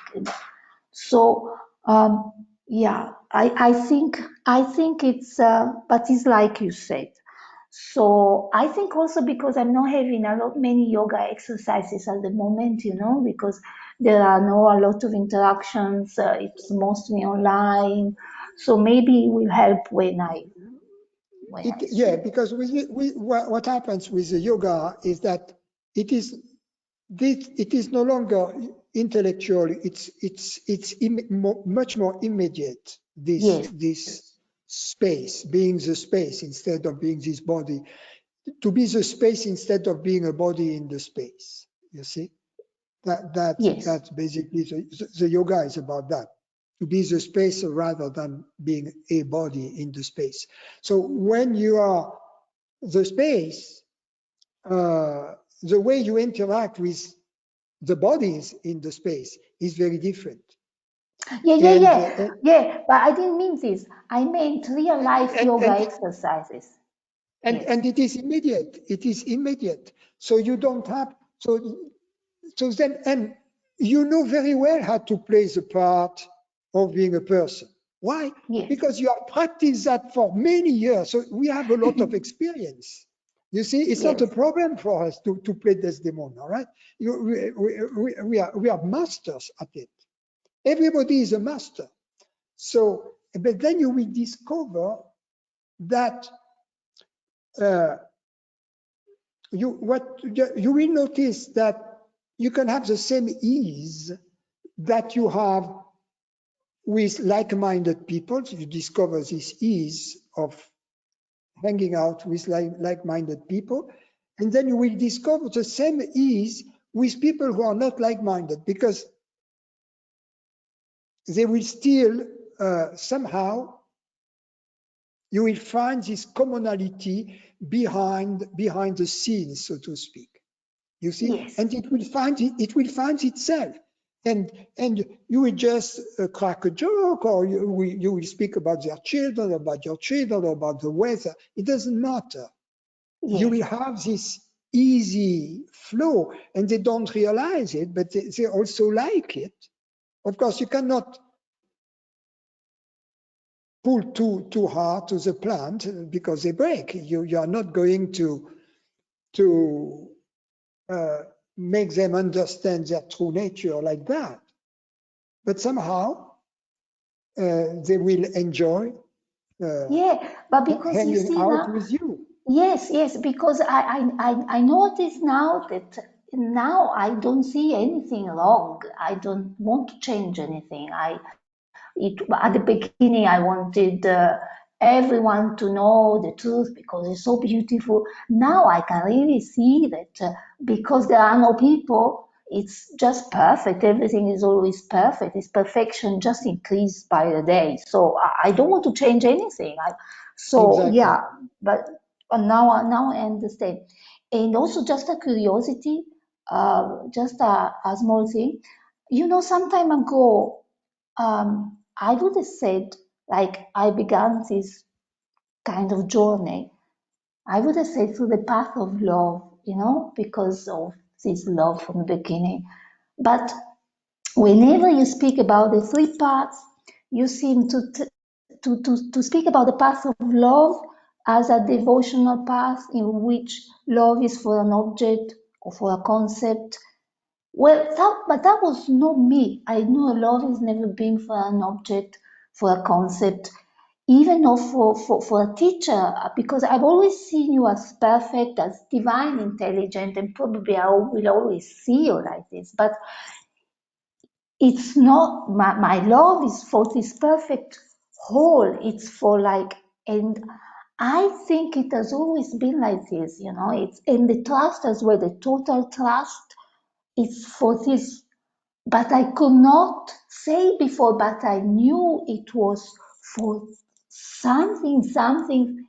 So yeah, I think it's but it's like you said. So I think also because I'm not having many yoga exercises at the moment, because there are a lot of interactions. It's mostly online, so maybe it will help when I Yeah, speak. because what happens with the yoga is that it is no longer intellectual. It's much more immediate. Yes, This space, being the space instead of being this body, to be the space instead of being a body in the space. You see, yes, that's basically the yoga is about that. To be the space rather than being a body in the space. So when you are the space, the way you interact with the bodies in the space is very different. yeah. But I didn't mean this. I meant real life And yoga and exercises. and, Yes, and it is immediate. It is immediate. So you don't have so then, and you know very well how to play the part of being a person. Why? yes, Because you have practiced that for many years. So we have a lot of experience. You see, it's not yes, a problem for us to play Desdemona, right? We are masters at it. Everybody is a master. So, but then you will discover that you will notice that you can have the same ease that you have with like-minded people. You discover this ease of hanging out with like-minded people, and then you will discover the same ease with people who are not like-minded, because they will still somehow, you will find this commonality behind the scenes, so to speak. You see, Yes. and it will find itself, and you will just crack a joke, or you will speak about their children, about your children, or about the weather. It doesn't matter. Yes. You will have this easy flow, and they don't realize it, but they also like it. Of course, you cannot pull too hard to the plant because they break. You are not going to make them understand their true nature like that. But somehow they will enjoy Yeah, but because you hanging see out now, with you. yes, because I notice now that now I don't see anything wrong. I don't want to change anything. At the beginning I wanted everyone to know the truth because it's so beautiful. Now I can really see that because there are no people, it's just perfect. Everything is always perfect. It's perfection just increased by the day. So I don't want to change anything. So Exactly. yeah, but now I understand. And also just a curiosity, just a small thing. You know, some time ago, I would have said, like, I began this kind of journey. I would have said through the path of love, you know, because of this love from the beginning. But whenever you speak about the three paths, you seem to speak about the path of love as a devotional path in which love is for an object or for a concept. Well, but that was not me. I know love has never been for an object, for a concept, even not for a teacher, because I've always seen you as perfect, as divine, intelligent, and probably I will always see you like this. But it's not, my love is for this perfect whole. It's for like, and I think it has always been like this, you know, it's in the trust as well, the total trust. It's for this, but I could not say before, but I knew it was for something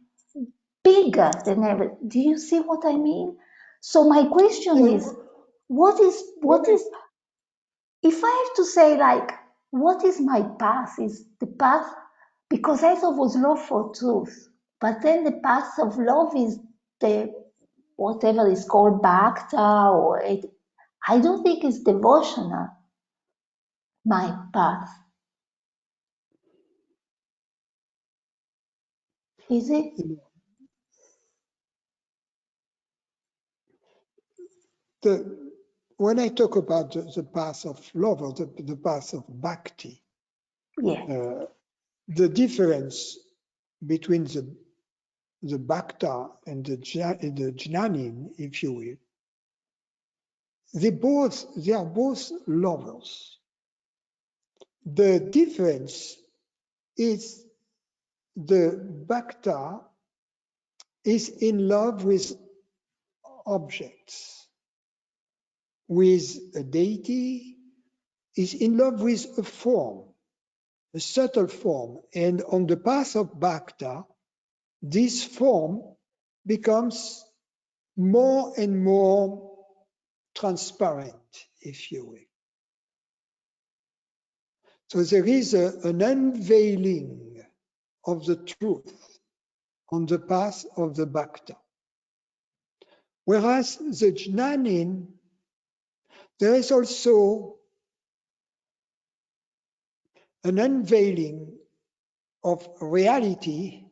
bigger than ever. Do you see what I mean? So my question Yeah, is, what is, if I have to say like, what is my path? Is the path, because I thought was love for truth, but then the path of love is the, whatever is called bhakta, or it, I don't think it's devotional, my path. Is it? When I talk about the path of love, or the path of bhakti, Yeah. the difference between the bhakta and the jnanin, if you will, they are both lovers. The difference is the bhakta is in love with objects, with a deity, is in love with a form, a subtle form. And on the path of bhakta, this form becomes more and more transparent, if you will. So there is an unveiling of the truth on the path of the bhakta. Whereas the jnanin, there is also an unveiling of reality.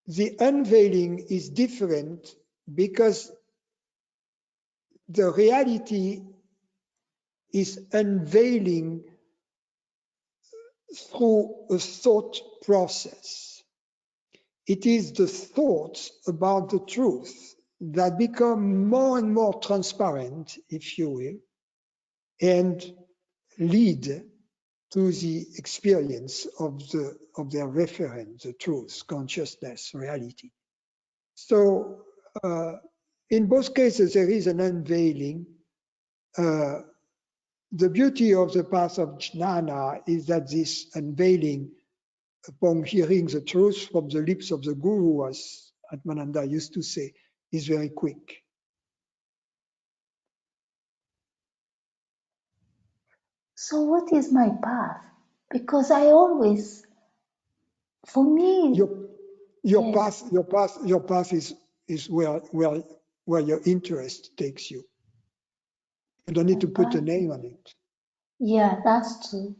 The unveiling is different because the reality is unveiling through a thought process. It is the thoughts about the truth that become more and more transparent, if you will, and lead to the experience of their reference, the truth, consciousness, reality. So in both cases, there is an unveiling. The beauty of the path of jnana is that this unveiling, upon hearing the truth from the lips of the guru, as Atmananda used to say, is very quick. So what is my path? Because I always, for me, Your yes. path is where your interest takes you. You don't need to put a name on it. Yeah, that's true.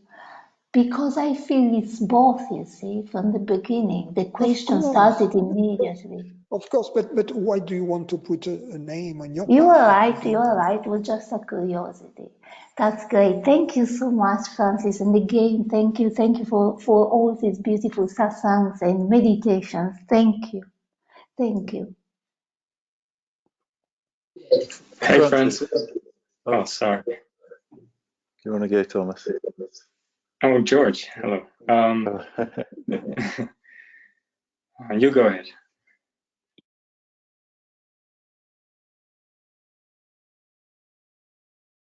Because I feel it's both, you see, from the beginning. The question started immediately. Of course, but why do you want to put a name on your You path? are right, you are right. It was just a curiosity. That's great. Thank you so much, Francis. And again, thank you for all these beautiful satsangs and meditations. Thank you. Thank you. Hey, Francis. Oh, sorry. You want to go, Thomas? Oh, George. Hello. You go ahead.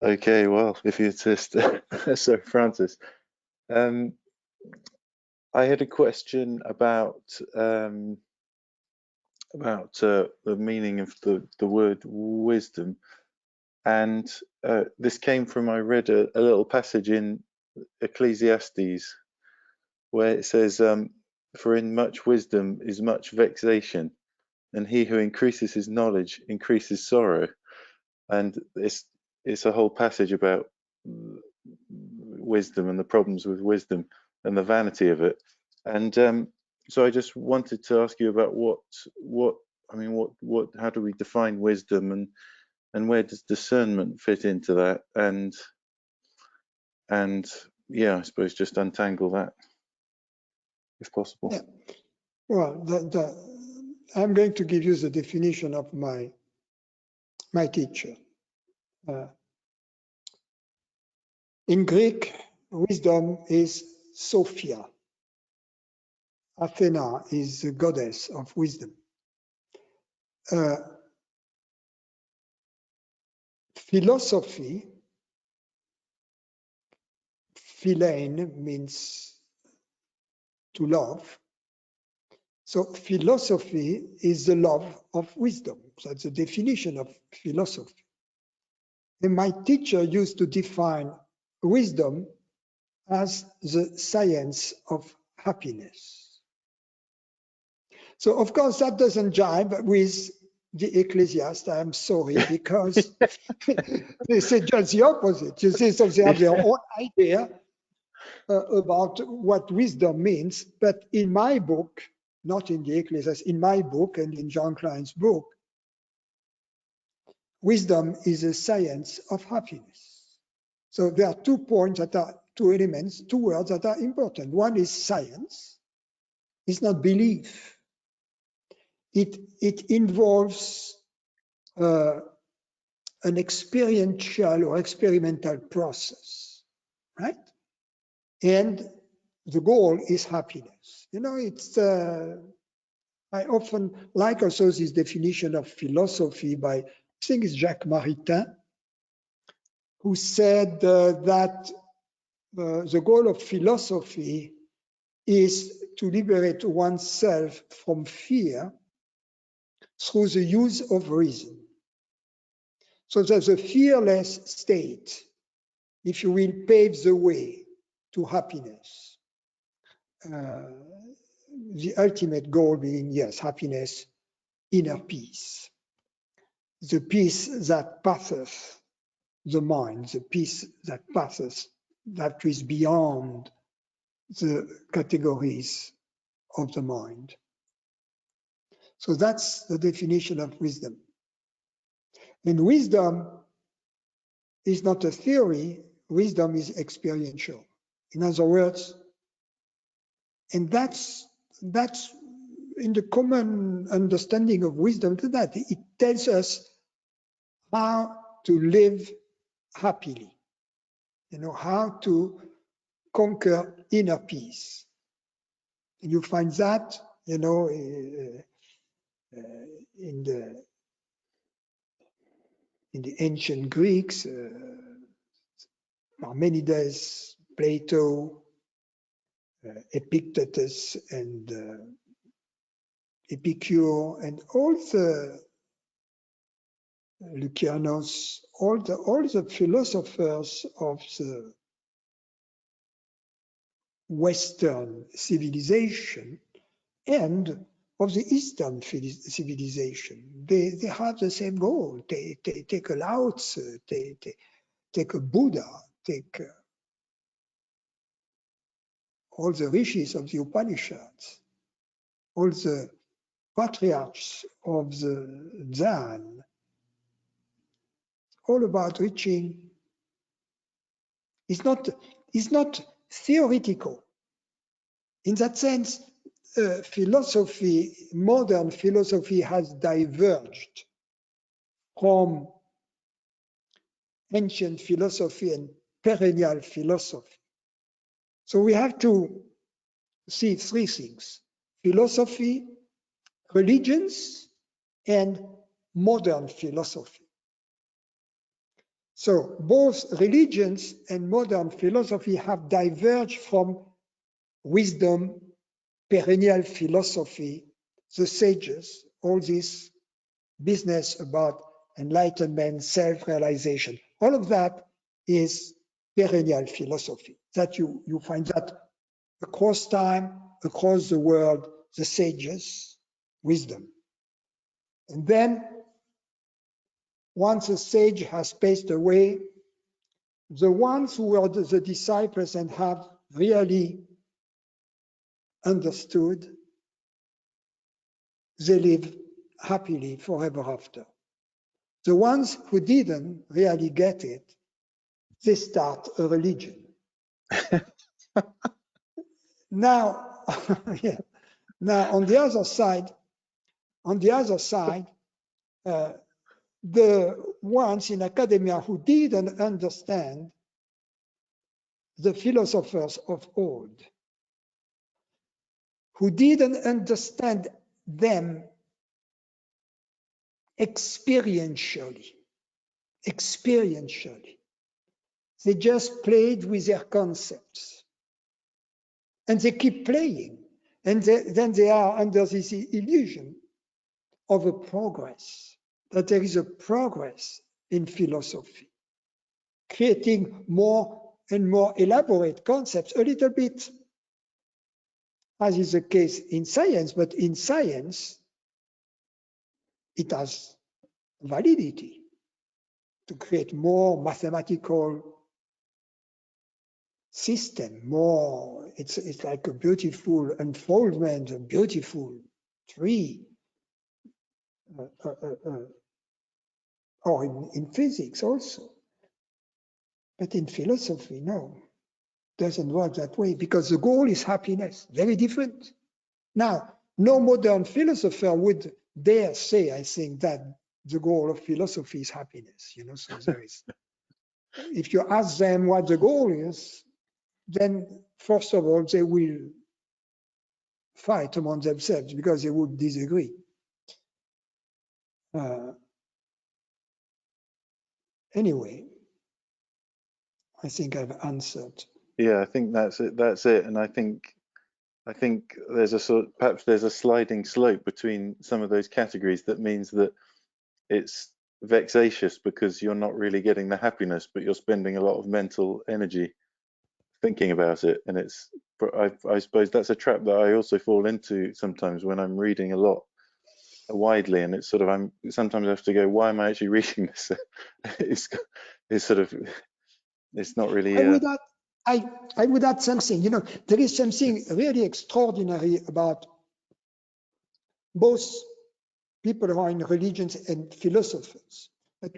Okay, well, if you insist. So, Francis, I had a question about the meaning of the word wisdom, and this came from, I read a little passage in Ecclesiastes where it says, "For in much wisdom is much vexation, and he who increases his knowledge increases sorrow." And it's a whole passage about wisdom and the problems with wisdom and the vanity of it. And so I just wanted to ask you about how do we define wisdom, and where does discernment fit into that? And yeah, I suppose just untangle that, if possible. Yeah. Well, I'm going to give you the definition of my teacher. In Greek, wisdom is Sophia. Athena is the goddess of wisdom. Philosophy, philein means to love. So philosophy is the love of wisdom. That's the definition of philosophy. And my teacher used to define wisdom as the science of happiness. So of course that doesn't jive with the Ecclesiastes, I'm sorry, because they say just the opposite. You see, so they have their own idea about what wisdom means, but in my book, not in the Ecclesiastes, in my book and in John Klein's book, wisdom is a science of happiness. So there are 2 points that are 2 elements, 2 words that are important. One is science. It's not belief. It involves an experiential or experimental process, right? And the goal is happiness. You know, it's I often like also this definition of philosophy by, I think it's Jacques Maritain, who said that the goal of philosophy is to liberate oneself from fear through the use of reason. So there's a fearless state, if you will, pave the way to happiness. The ultimate goal being, yes, happiness, inner peace. The peace that passeth the mind, the peace that passes, that is beyond the categories of the mind. So that's the definition of wisdom. And wisdom is not a theory, wisdom is experiential. In other words, And that's in the common understanding of wisdom, that it tells us how to live happily, how to conquer inner peace. And you find that, in the ancient Greeks, Parmenides, Plato, Epictetus, and Epicure, and all the Lucianus, all the philosophers of the Western civilization and of the Eastern civilization, they have the same goal. They take a Lao Tzu, take a Buddha, take all the rishis of the Upanishads, all the patriarchs of the Zen, all about reaching. It's not theoretical. In that sense, modern philosophy has diverged from ancient philosophy and perennial philosophy. So we have to see three things: philosophy, religions, and modern philosophy. So both religions and modern philosophy have diverged from wisdom, perennial philosophy, the sages, all this business about enlightenment, self-realization. All of that is perennial philosophy. That you find that across time, across the world, the sages, wisdom. And then once a sage has passed away, the ones who were the disciples and have really understood, they live happily forever after. The ones who didn't really get it, they start a religion. Now, yeah. Now on the other side, the ones in academia who didn't understand the philosophers of old, who didn't understand them experientially. They just played with their concepts. And they keep playing. And then they are under this illusion of a progress, that there is a progress in philosophy, creating more and more elaborate concepts, a little bit as is the case in science, but in science, it has validity to create more mathematical system, more, it's like a beautiful unfoldment, a beautiful tree, or in physics also. But in philosophy, no, doesn't work that way, because the goal is happiness, very different. Now, no modern philosopher would dare say, I think, that the goal of philosophy is happiness, so there is. If you ask them what the goal is, then first of all, they will fight among themselves because they would disagree. Anyway, I think I've answered. Yeah, I think that's it. And I think there's perhaps there's a sliding slope between some of those categories that means that it's vexatious because you're not really getting the happiness, but you're spending a lot of mental energy thinking about it. And I suppose that's a trap that I also fall into sometimes when I'm reading a lot widely, and it's sometimes I have to go, why am I actually reading this? it's not really. I would add something. There is something really extraordinary about both people who are in religions and philosophers. But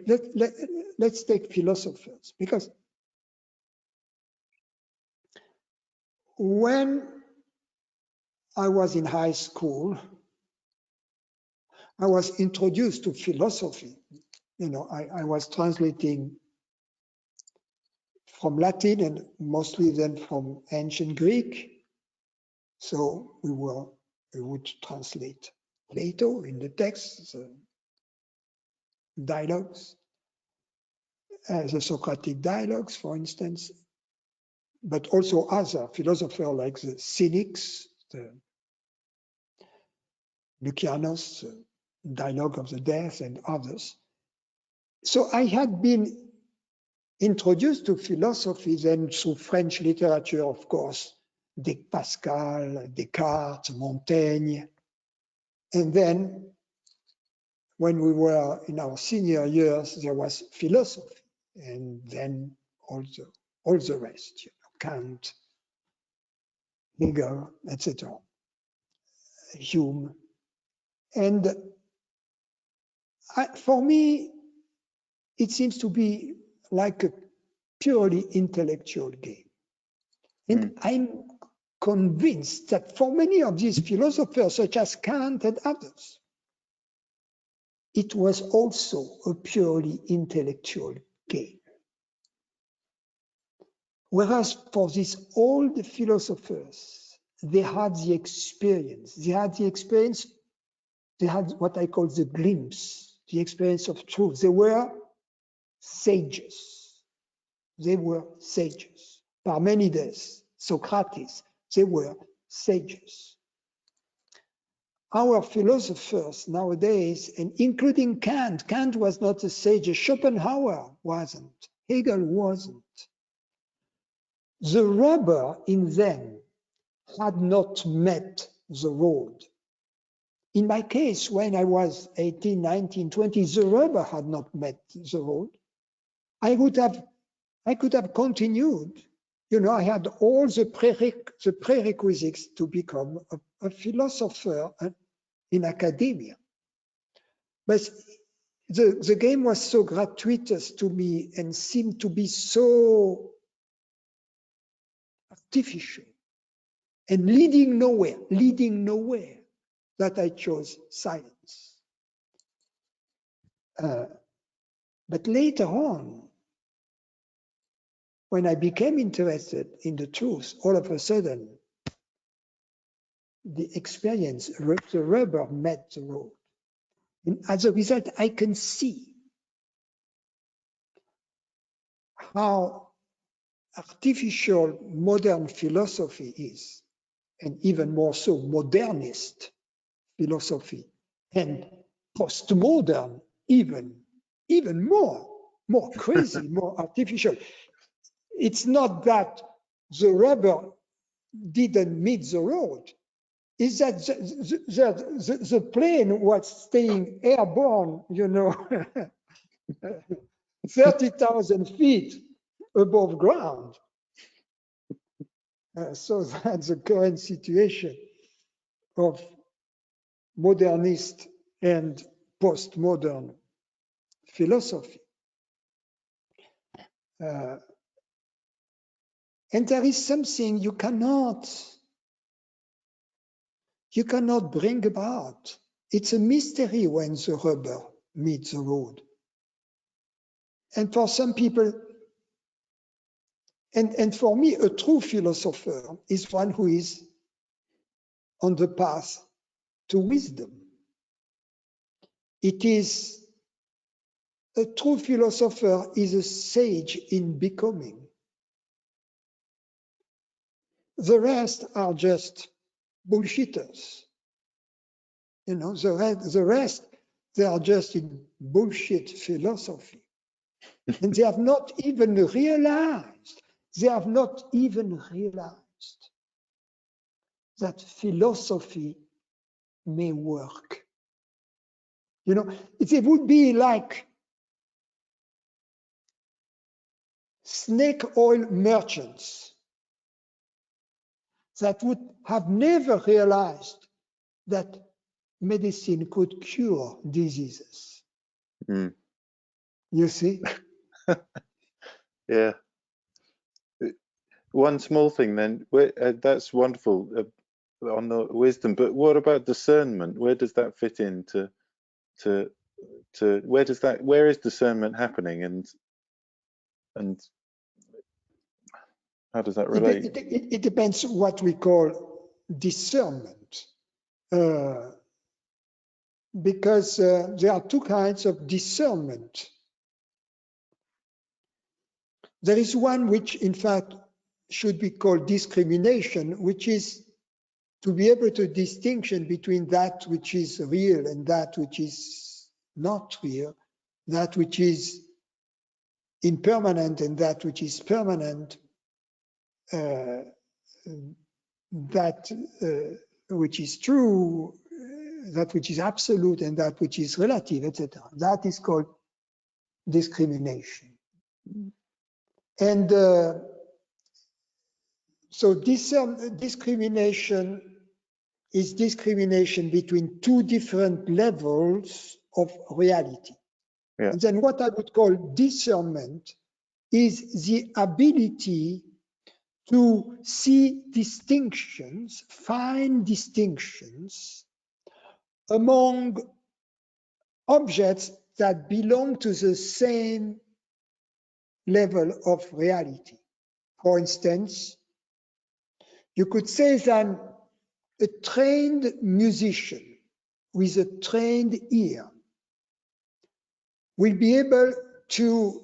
let's take philosophers, because when I was in high school, I was introduced to philosophy. You know, I was translating from Latin and mostly then from ancient Greek. So we would translate Plato in the text, the dialogues, the Socratic dialogues, for instance, but also other philosophers like the Cynics, the Lucianus, Dialogue of the Death, and others. So I had been introduced to philosophy then through French literature, of course, Pascal, Descartes, Montaigne. And then when we were in our senior years, there was philosophy, and then all the rest, you know, Kant, Hegel, etc., Hume. And for me, it seems to be like a purely intellectual game. And I'm convinced that for many of these philosophers, such as Kant and others, it was also a purely intellectual game. Whereas for these old philosophers, they had the experience. They had what I call the glimpse, the experience of truth. They were sages. They were sages. Parmenides, Socrates, they were sages. Our philosophers nowadays, and including Kant was not a sage, Schopenhauer wasn't, Hegel wasn't. The rubber in them had not met the road. In my case, when I was 18, 19, 20, the rubber had not met the road. I could have continued. You know, I had all the prerequisites to become a philosopher in academia. But the game was so gratuitous to me and seemed to be so artificial and leading nowhere, that I chose science. But later on, when I became interested in the truth, all of a sudden, the experience, the rubber met the road. And as a result, I can see how artificial modern philosophy is, and even more so modernist philosophy, and postmodern even more crazy, more artificial. It's not that the rubber didn't meet the road. Is that the plane was staying airborne, you know, 30,000 feet above ground. So that's the current situation of modernist and postmodern philosophy. And there is something you cannot bring about. It's a mystery when the rubber meets the road. And for some people, and for me, a true philosopher is one who is on the path to wisdom. A true philosopher is a sage in becoming. The rest are just bullshitters. You know, the rest, they are just in bullshit philosophy. And they have not even realized that philosophy may work. You know, it would be like snake oil merchants that would have never realized that medicine could cure diseases. You see? Yeah. One small thing then, that's wonderful. on the wisdom, but what about discernment? Where does that fit into where is discernment happening, and how does that relate? It depends what we call discernment, because there are two kinds of discernment. There is one which, in fact, should be called discrimination, which is to be able to distinction between that which is real and that which is not real, that which is impermanent and that which is permanent, that which is true, that which is absolute and that which is relative, etc. That is called discrimination. And so discrimination is discrimination between two different levels of reality. Yeah. And then what I would call discernment is the ability to see distinctions, fine distinctions among objects that belong to the same level of reality. For instance, you could say that a trained musician with a trained ear will be able to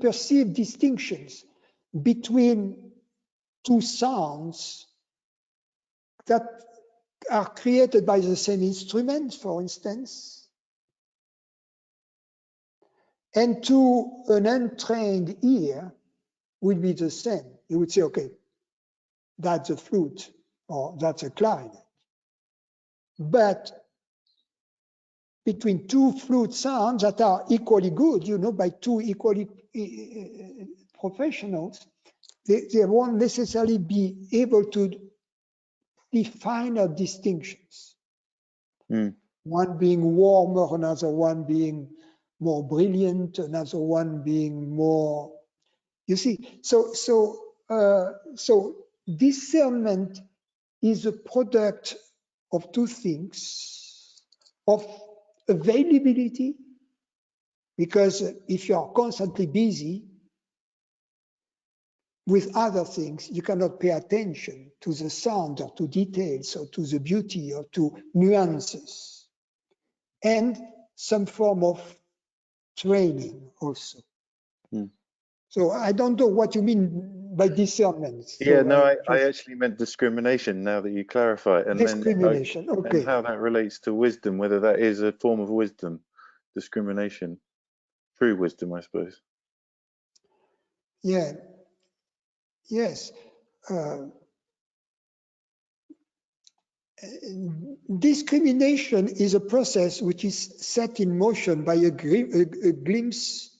perceive distinctions between two sounds that are created by the same instrument, for instance, and to an untrained ear will be the same. You would say, okay, that's a flute or that's a clarinet. But between two flute sounds that are equally good, you know, by two equally professionals, they won't necessarily be able to define distinctions. Mm. One being warmer, another one being more brilliant, another one being more, you see. So discernment is a product of two things, of availability, because if you are constantly busy with other things, you cannot pay attention to the sound or to details or to the beauty or to nuances, and some form of training also. Mm. So I don't know what you mean by discernment. Yeah, So no, I actually meant discrimination, now that you clarify it. And discrimination, then, okay. and how that relates to wisdom, whether that is a form of wisdom, discrimination, true wisdom, I suppose. Yeah, yes. Discrimination is a process which is set in motion by a glimpse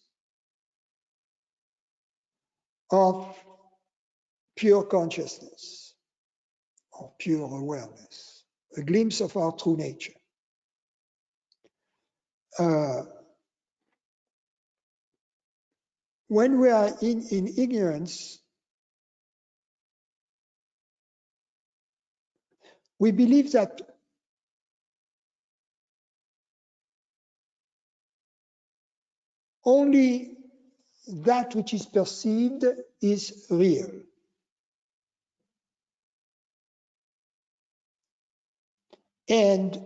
of pure consciousness or pure awareness, a glimpse of our true nature. When we are in ignorance, we believe that only that which is perceived is real. And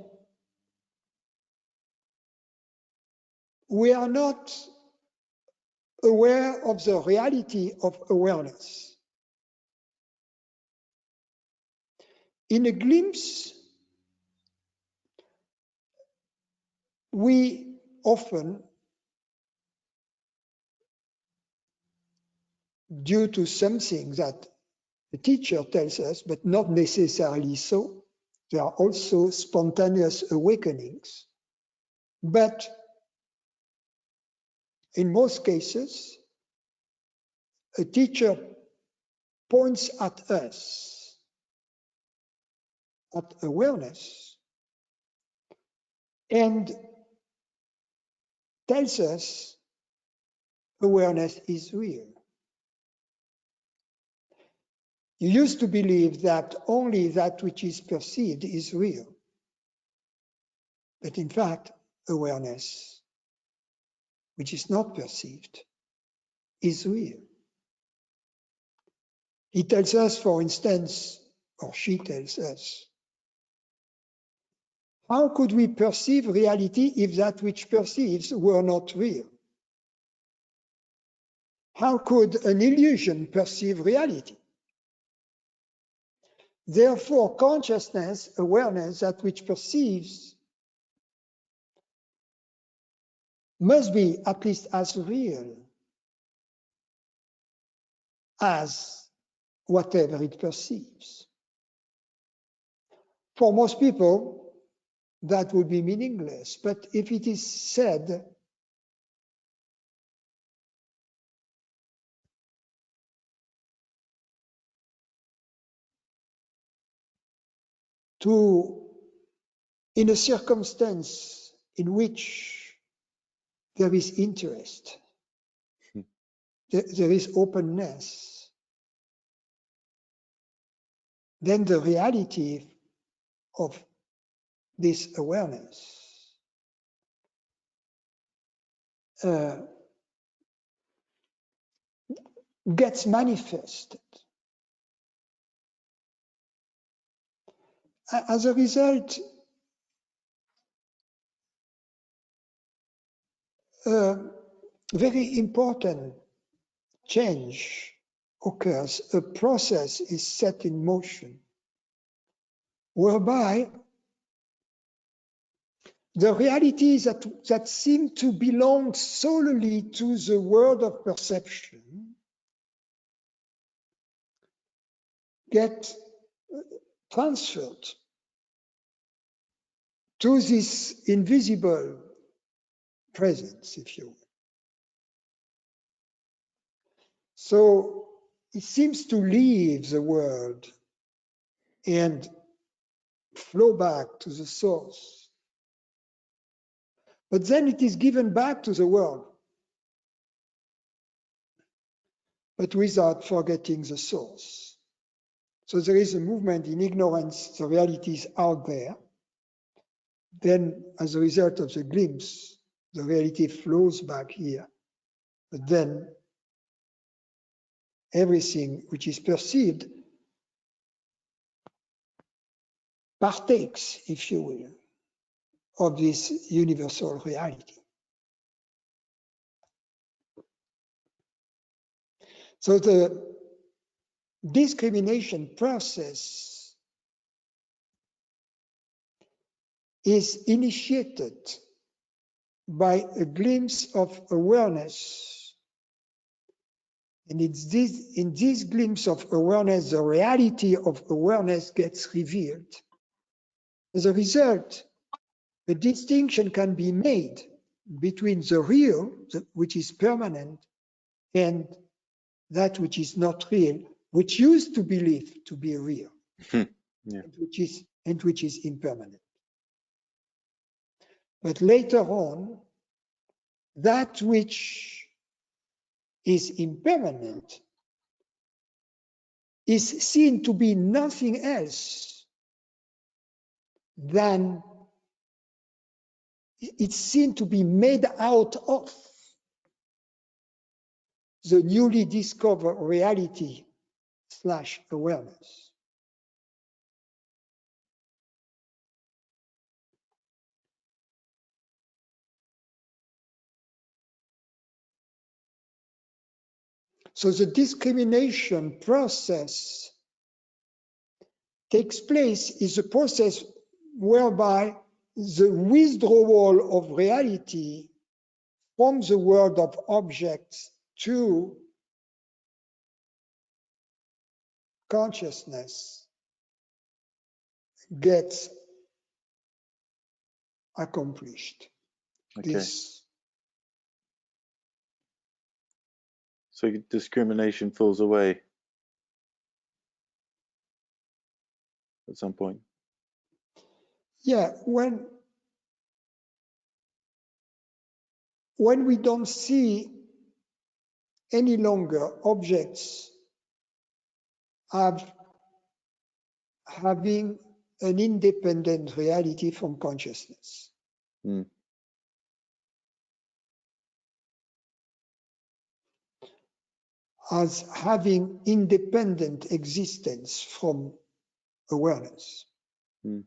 we are not aware of the reality of awareness. In a glimpse, we often, due to something that the teacher tells us, but not necessarily so, there are also spontaneous awakenings. But in most cases, a teacher points at us, at awareness, and tells us awareness is real. You used to believe that only that which is perceived is real. But in fact, awareness, which is not perceived, is real. He tells us, for instance, or she tells us, how could we perceive reality if that which perceives were not real? How could an illusion perceive reality? Therefore, consciousness, awareness, that which perceives, must be at least as real as whatever it perceives. For most people, that would be meaningless. But if it is said in a circumstance in which there is interest, there is openness, then the reality of this awareness gets manifested. As a result, a very important change occurs. A process is set in motion whereby the realities that seem to belong solely to the world of perception get transferred to this invisible presence, if you will. So it seems to leave the world and flow back to the source. But then it is given back to the world, but without forgetting the source. So there is a movement in ignorance, the reality is out there. Then as a result of the glimpse, the reality flows back here. But then everything which is perceived partakes, if you will, of this universal reality. So the discrimination process is initiated by a glimpse of awareness. And it's in this glimpse of awareness, the reality of awareness gets revealed. As a result, a distinction can be made between the real, which is permanent, and that which is not real, which used to believe to be real, Yeah. and which is impermanent. But later on, that which is impermanent is seen to be nothing else than, it's seen to be made out of the newly discovered reality / awareness. So the discrimination process takes place is a process whereby the withdrawal of reality from the world of objects to consciousness gets accomplished. Okay. So discrimination falls away at some point. Yeah, when we don't see any longer objects having an independent reality from consciousness. Mm. As having independent existence from awareness. Mm.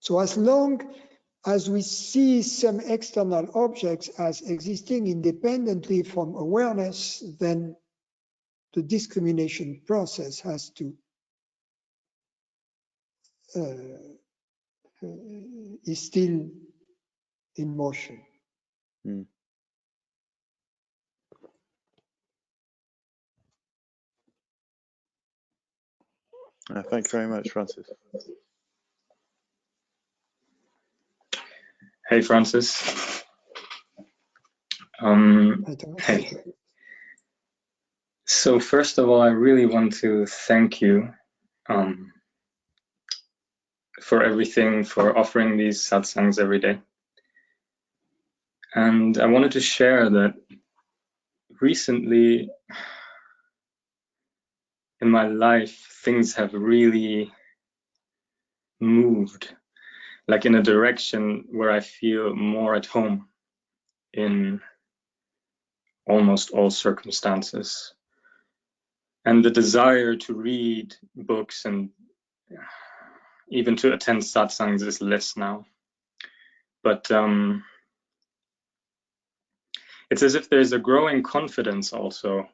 So as long as we see some external objects as existing independently from awareness, then the discrimination process has to is still in motion. Mm. Thank you very much, Francis. Hey, Francis. Hey. So first of all, I really want to thank you for everything, for offering these satsangs every day. And I wanted to share that recently in my life, things have really moved, like in a direction where I feel more at home in almost all circumstances. And the desire to read books and even to attend satsangs is less now. But it's as if there's a growing confidence also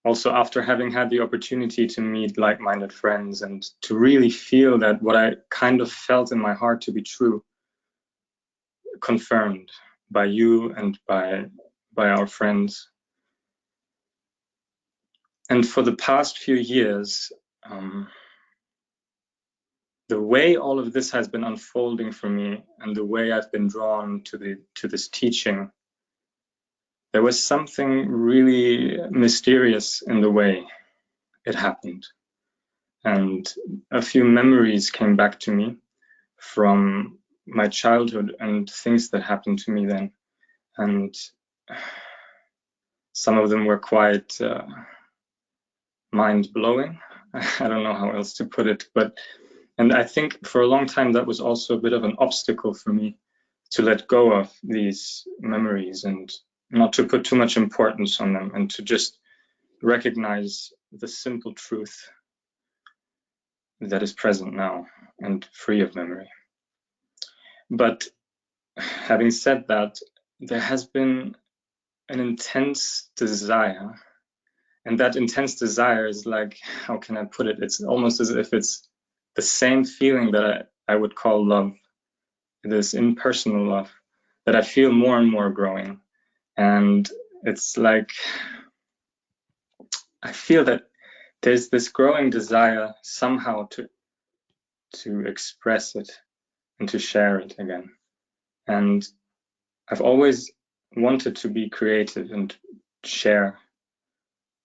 after having had the opportunity to meet like-minded friends and to really feel that what I kind of felt in my heart to be true, confirmed by you and by our friends. And for the past few years, the way all of this has been unfolding for me and the way I've been drawn to this teaching, there was something really mysterious in the way it happened. And a few memories came back to me from my childhood and things that happened to me then. And some of them were quite mind-blowing. I don't know how else to put it, and I think for a long time that was also a bit of an obstacle for me to let go of these memories and not to put too much importance on them and to just recognize the simple truth that is present now and free of memory. But having said that, there has been an intense desire, and that intense desire is like, how can I put it? It's almost as if it's the same feeling that I would call love, this impersonal love that I feel more and more growing. And it's like, I feel that there's this growing desire somehow to express it and to share it again. And I've always wanted to be creative and share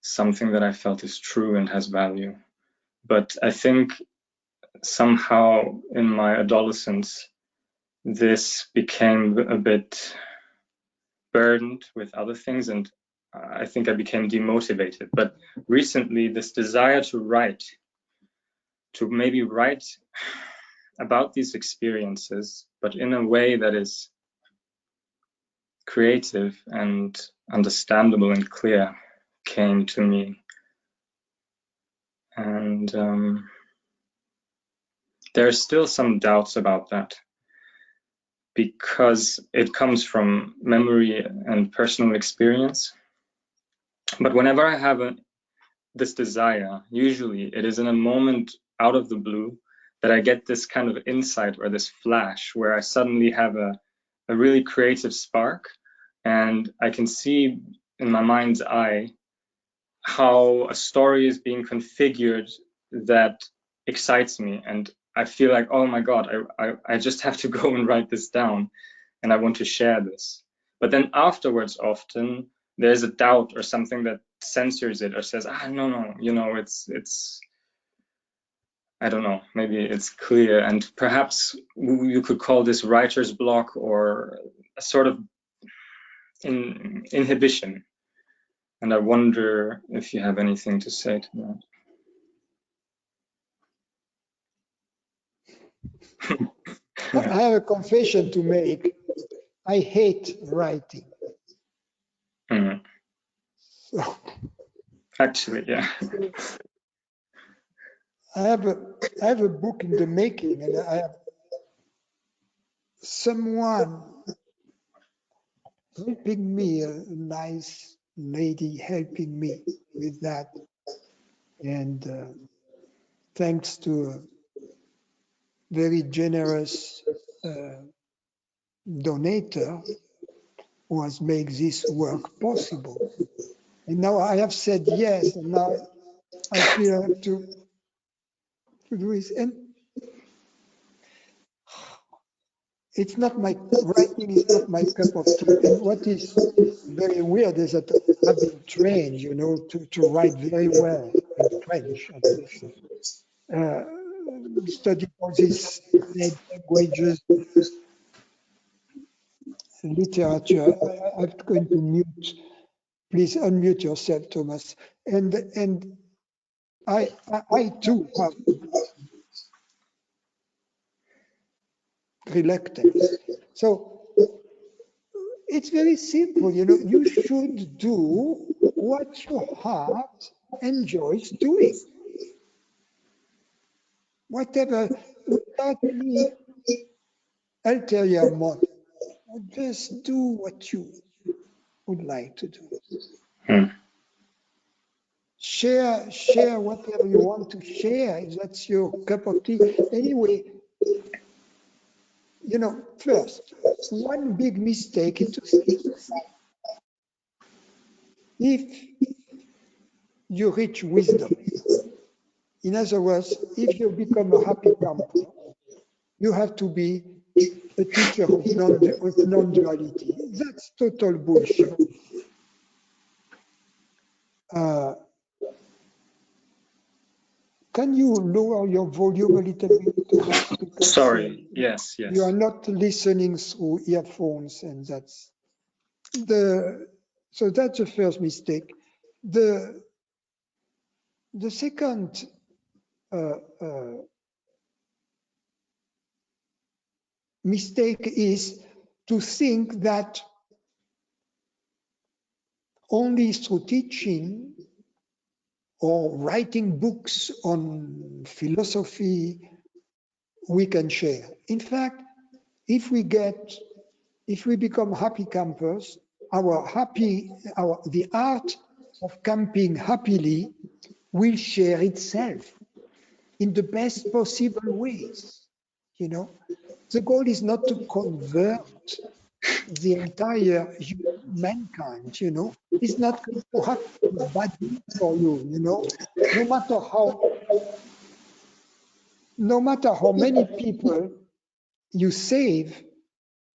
something that I felt is true and has value. But I think somehow in my adolescence, this became a bit burdened with other things, and I think I became demotivated. But recently, this desire to write, to maybe write about these experiences, but in a way that is creative and understandable and clear, came to me. And there are still some doubts about that because it comes from memory and personal experience. But whenever I have this desire, usually it is in a moment out of the blue that I get this kind of insight or this flash where I suddenly have a really creative spark, and I can see in my mind's eye how a story is being configured that excites me, and I feel like, oh my God, I just have to go and write this down, and I want to share this. But then afterwards, often there's a doubt or something that censors it or says, no, it's I don't know, maybe it's clear, and perhaps you could call this writer's block or a sort of inhibition. And I wonder if you have anything to say to that. I have a confession to make. I hate writing. Mm. So, Actually, yeah. I have a book in the making, and I have someone helping me, a nice lady helping me with that. And thanks to a very generous donator who has made this work possible. And now I have said yes, and now I feel I have to do this. And it's not my writing is not my cup of tea. And what is very weird is that I've been trained, you know, to write very well in French at least. Studied all these languages, literature. I'm going to mute. Please unmute yourself, Thomas. And I too have reluctance. So it's very simple, you know, you should do what your heart enjoys doing. Whatever, without any ulterior motive, just do what you would like to do. Hmm. Share whatever you want to share, if that's your cup of tea. Anyway, you know, first, one big mistake is to think if you reach wisdom. In other words, if you become a happy camper, you have to be a teacher of non-duality. That's total bullshit. Can you lower your volume a little bit, Thomas? Because Sorry. Yes. you are not listening through earphones, and that's so that's the first mistake. The second mistake is to think that only through teaching or writing books on philosophy we can share. In fact, if we become happy campers, the art of camping happily will share itself in the best possible ways. You know, the goal is not to convert the entire mankind. You know, it's not going to happen badly for you. You know, no matter how many people you save,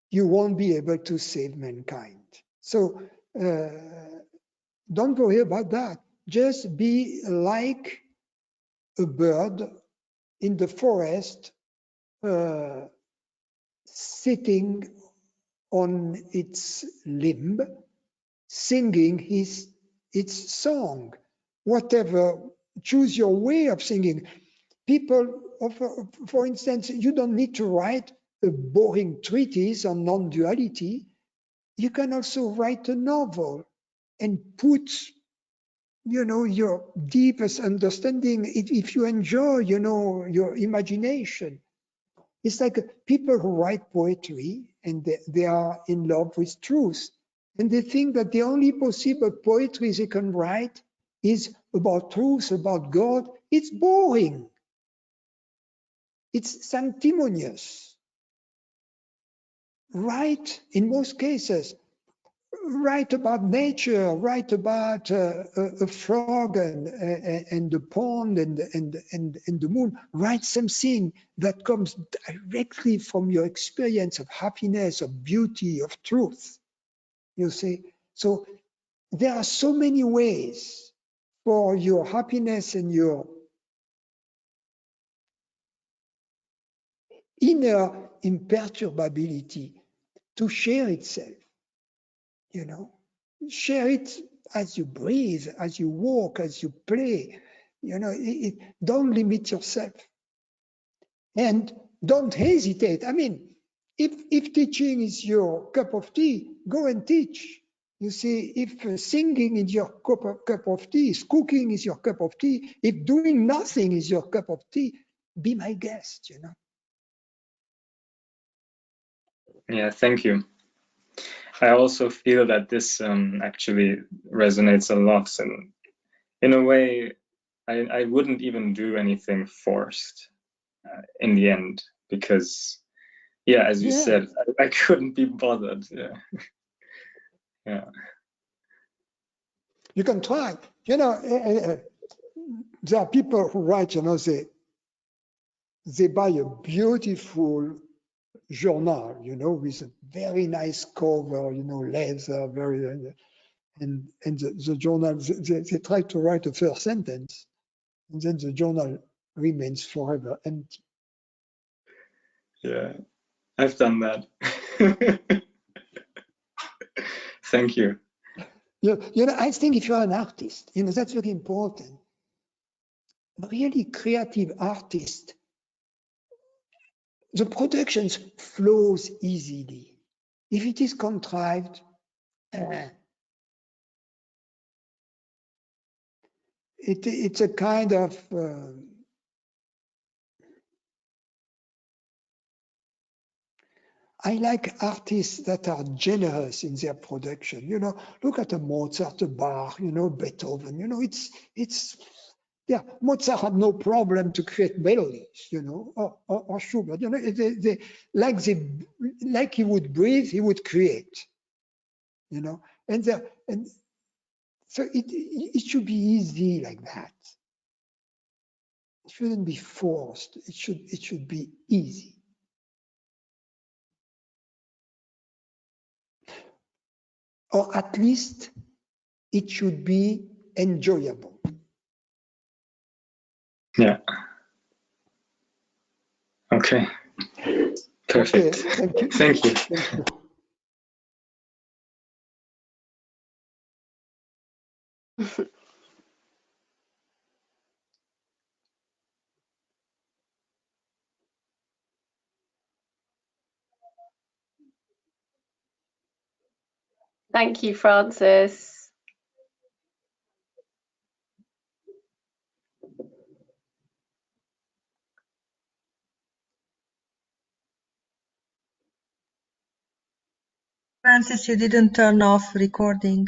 you won't be able to save mankind. So don't worry about that. Just be like a bird in the forest, sitting on its limb, singing its song. Whatever, choose your way of singing. People, for instance, you don't need to write a boring treatise on non-duality. You can also write a novel and put, you know, your deepest understanding, if you enjoy, you know, your imagination. It's like people who write poetry and they are in love with truth. And they think that the only possible poetry they can write is about truth, about God. It's boring. It's sanctimonious. Write, in most cases, write about nature, write about a frog and the pond and the moon. Write something that comes directly from your experience of happiness, of beauty, of truth. You see, so there are so many ways for your happiness and your inner imperturbability to share itself. You know, share it as you breathe, as you walk, as you play. You know, don't limit yourself. And don't hesitate. I mean, if teaching is your cup of tea, go and teach. You see, if singing is your cup of tea, if cooking is your cup of tea, if doing nothing is your cup of tea, be my guest, you know. Yeah, thank you. I also feel that this actually resonates a lot. And in a way, I wouldn't even do anything forced in the end, because, yeah, as you said, I couldn't be bothered. Yeah. Yeah. You can try. You know, there are people who write, you know, they buy a beautiful journal, you know, with a very nice cover, you know, leather, very, and the journal, they try to write a first sentence, and then the journal remains forever empty. Yeah, I've done that. Thank you. You know, I think if you're an artist, you know, that's very important. A really creative artist, the productions flows easily. If it is contrived, it's a kind of I like artists that are generous in their production. You know, look at a Mozart, a Bach, you know, Beethoven. You know, yeah. Mozart had no problem to create melodies, you know, or Schubert. You know, like he would breathe, he would create. You know, and so it should be easy like that. It shouldn't be forced. It should be easy. Or at least it should be enjoyable. Yeah. Okay. Perfect. Okay, thank you. Thank you. Thank you. Thank you, Francis. Francis, you didn't turn off recording.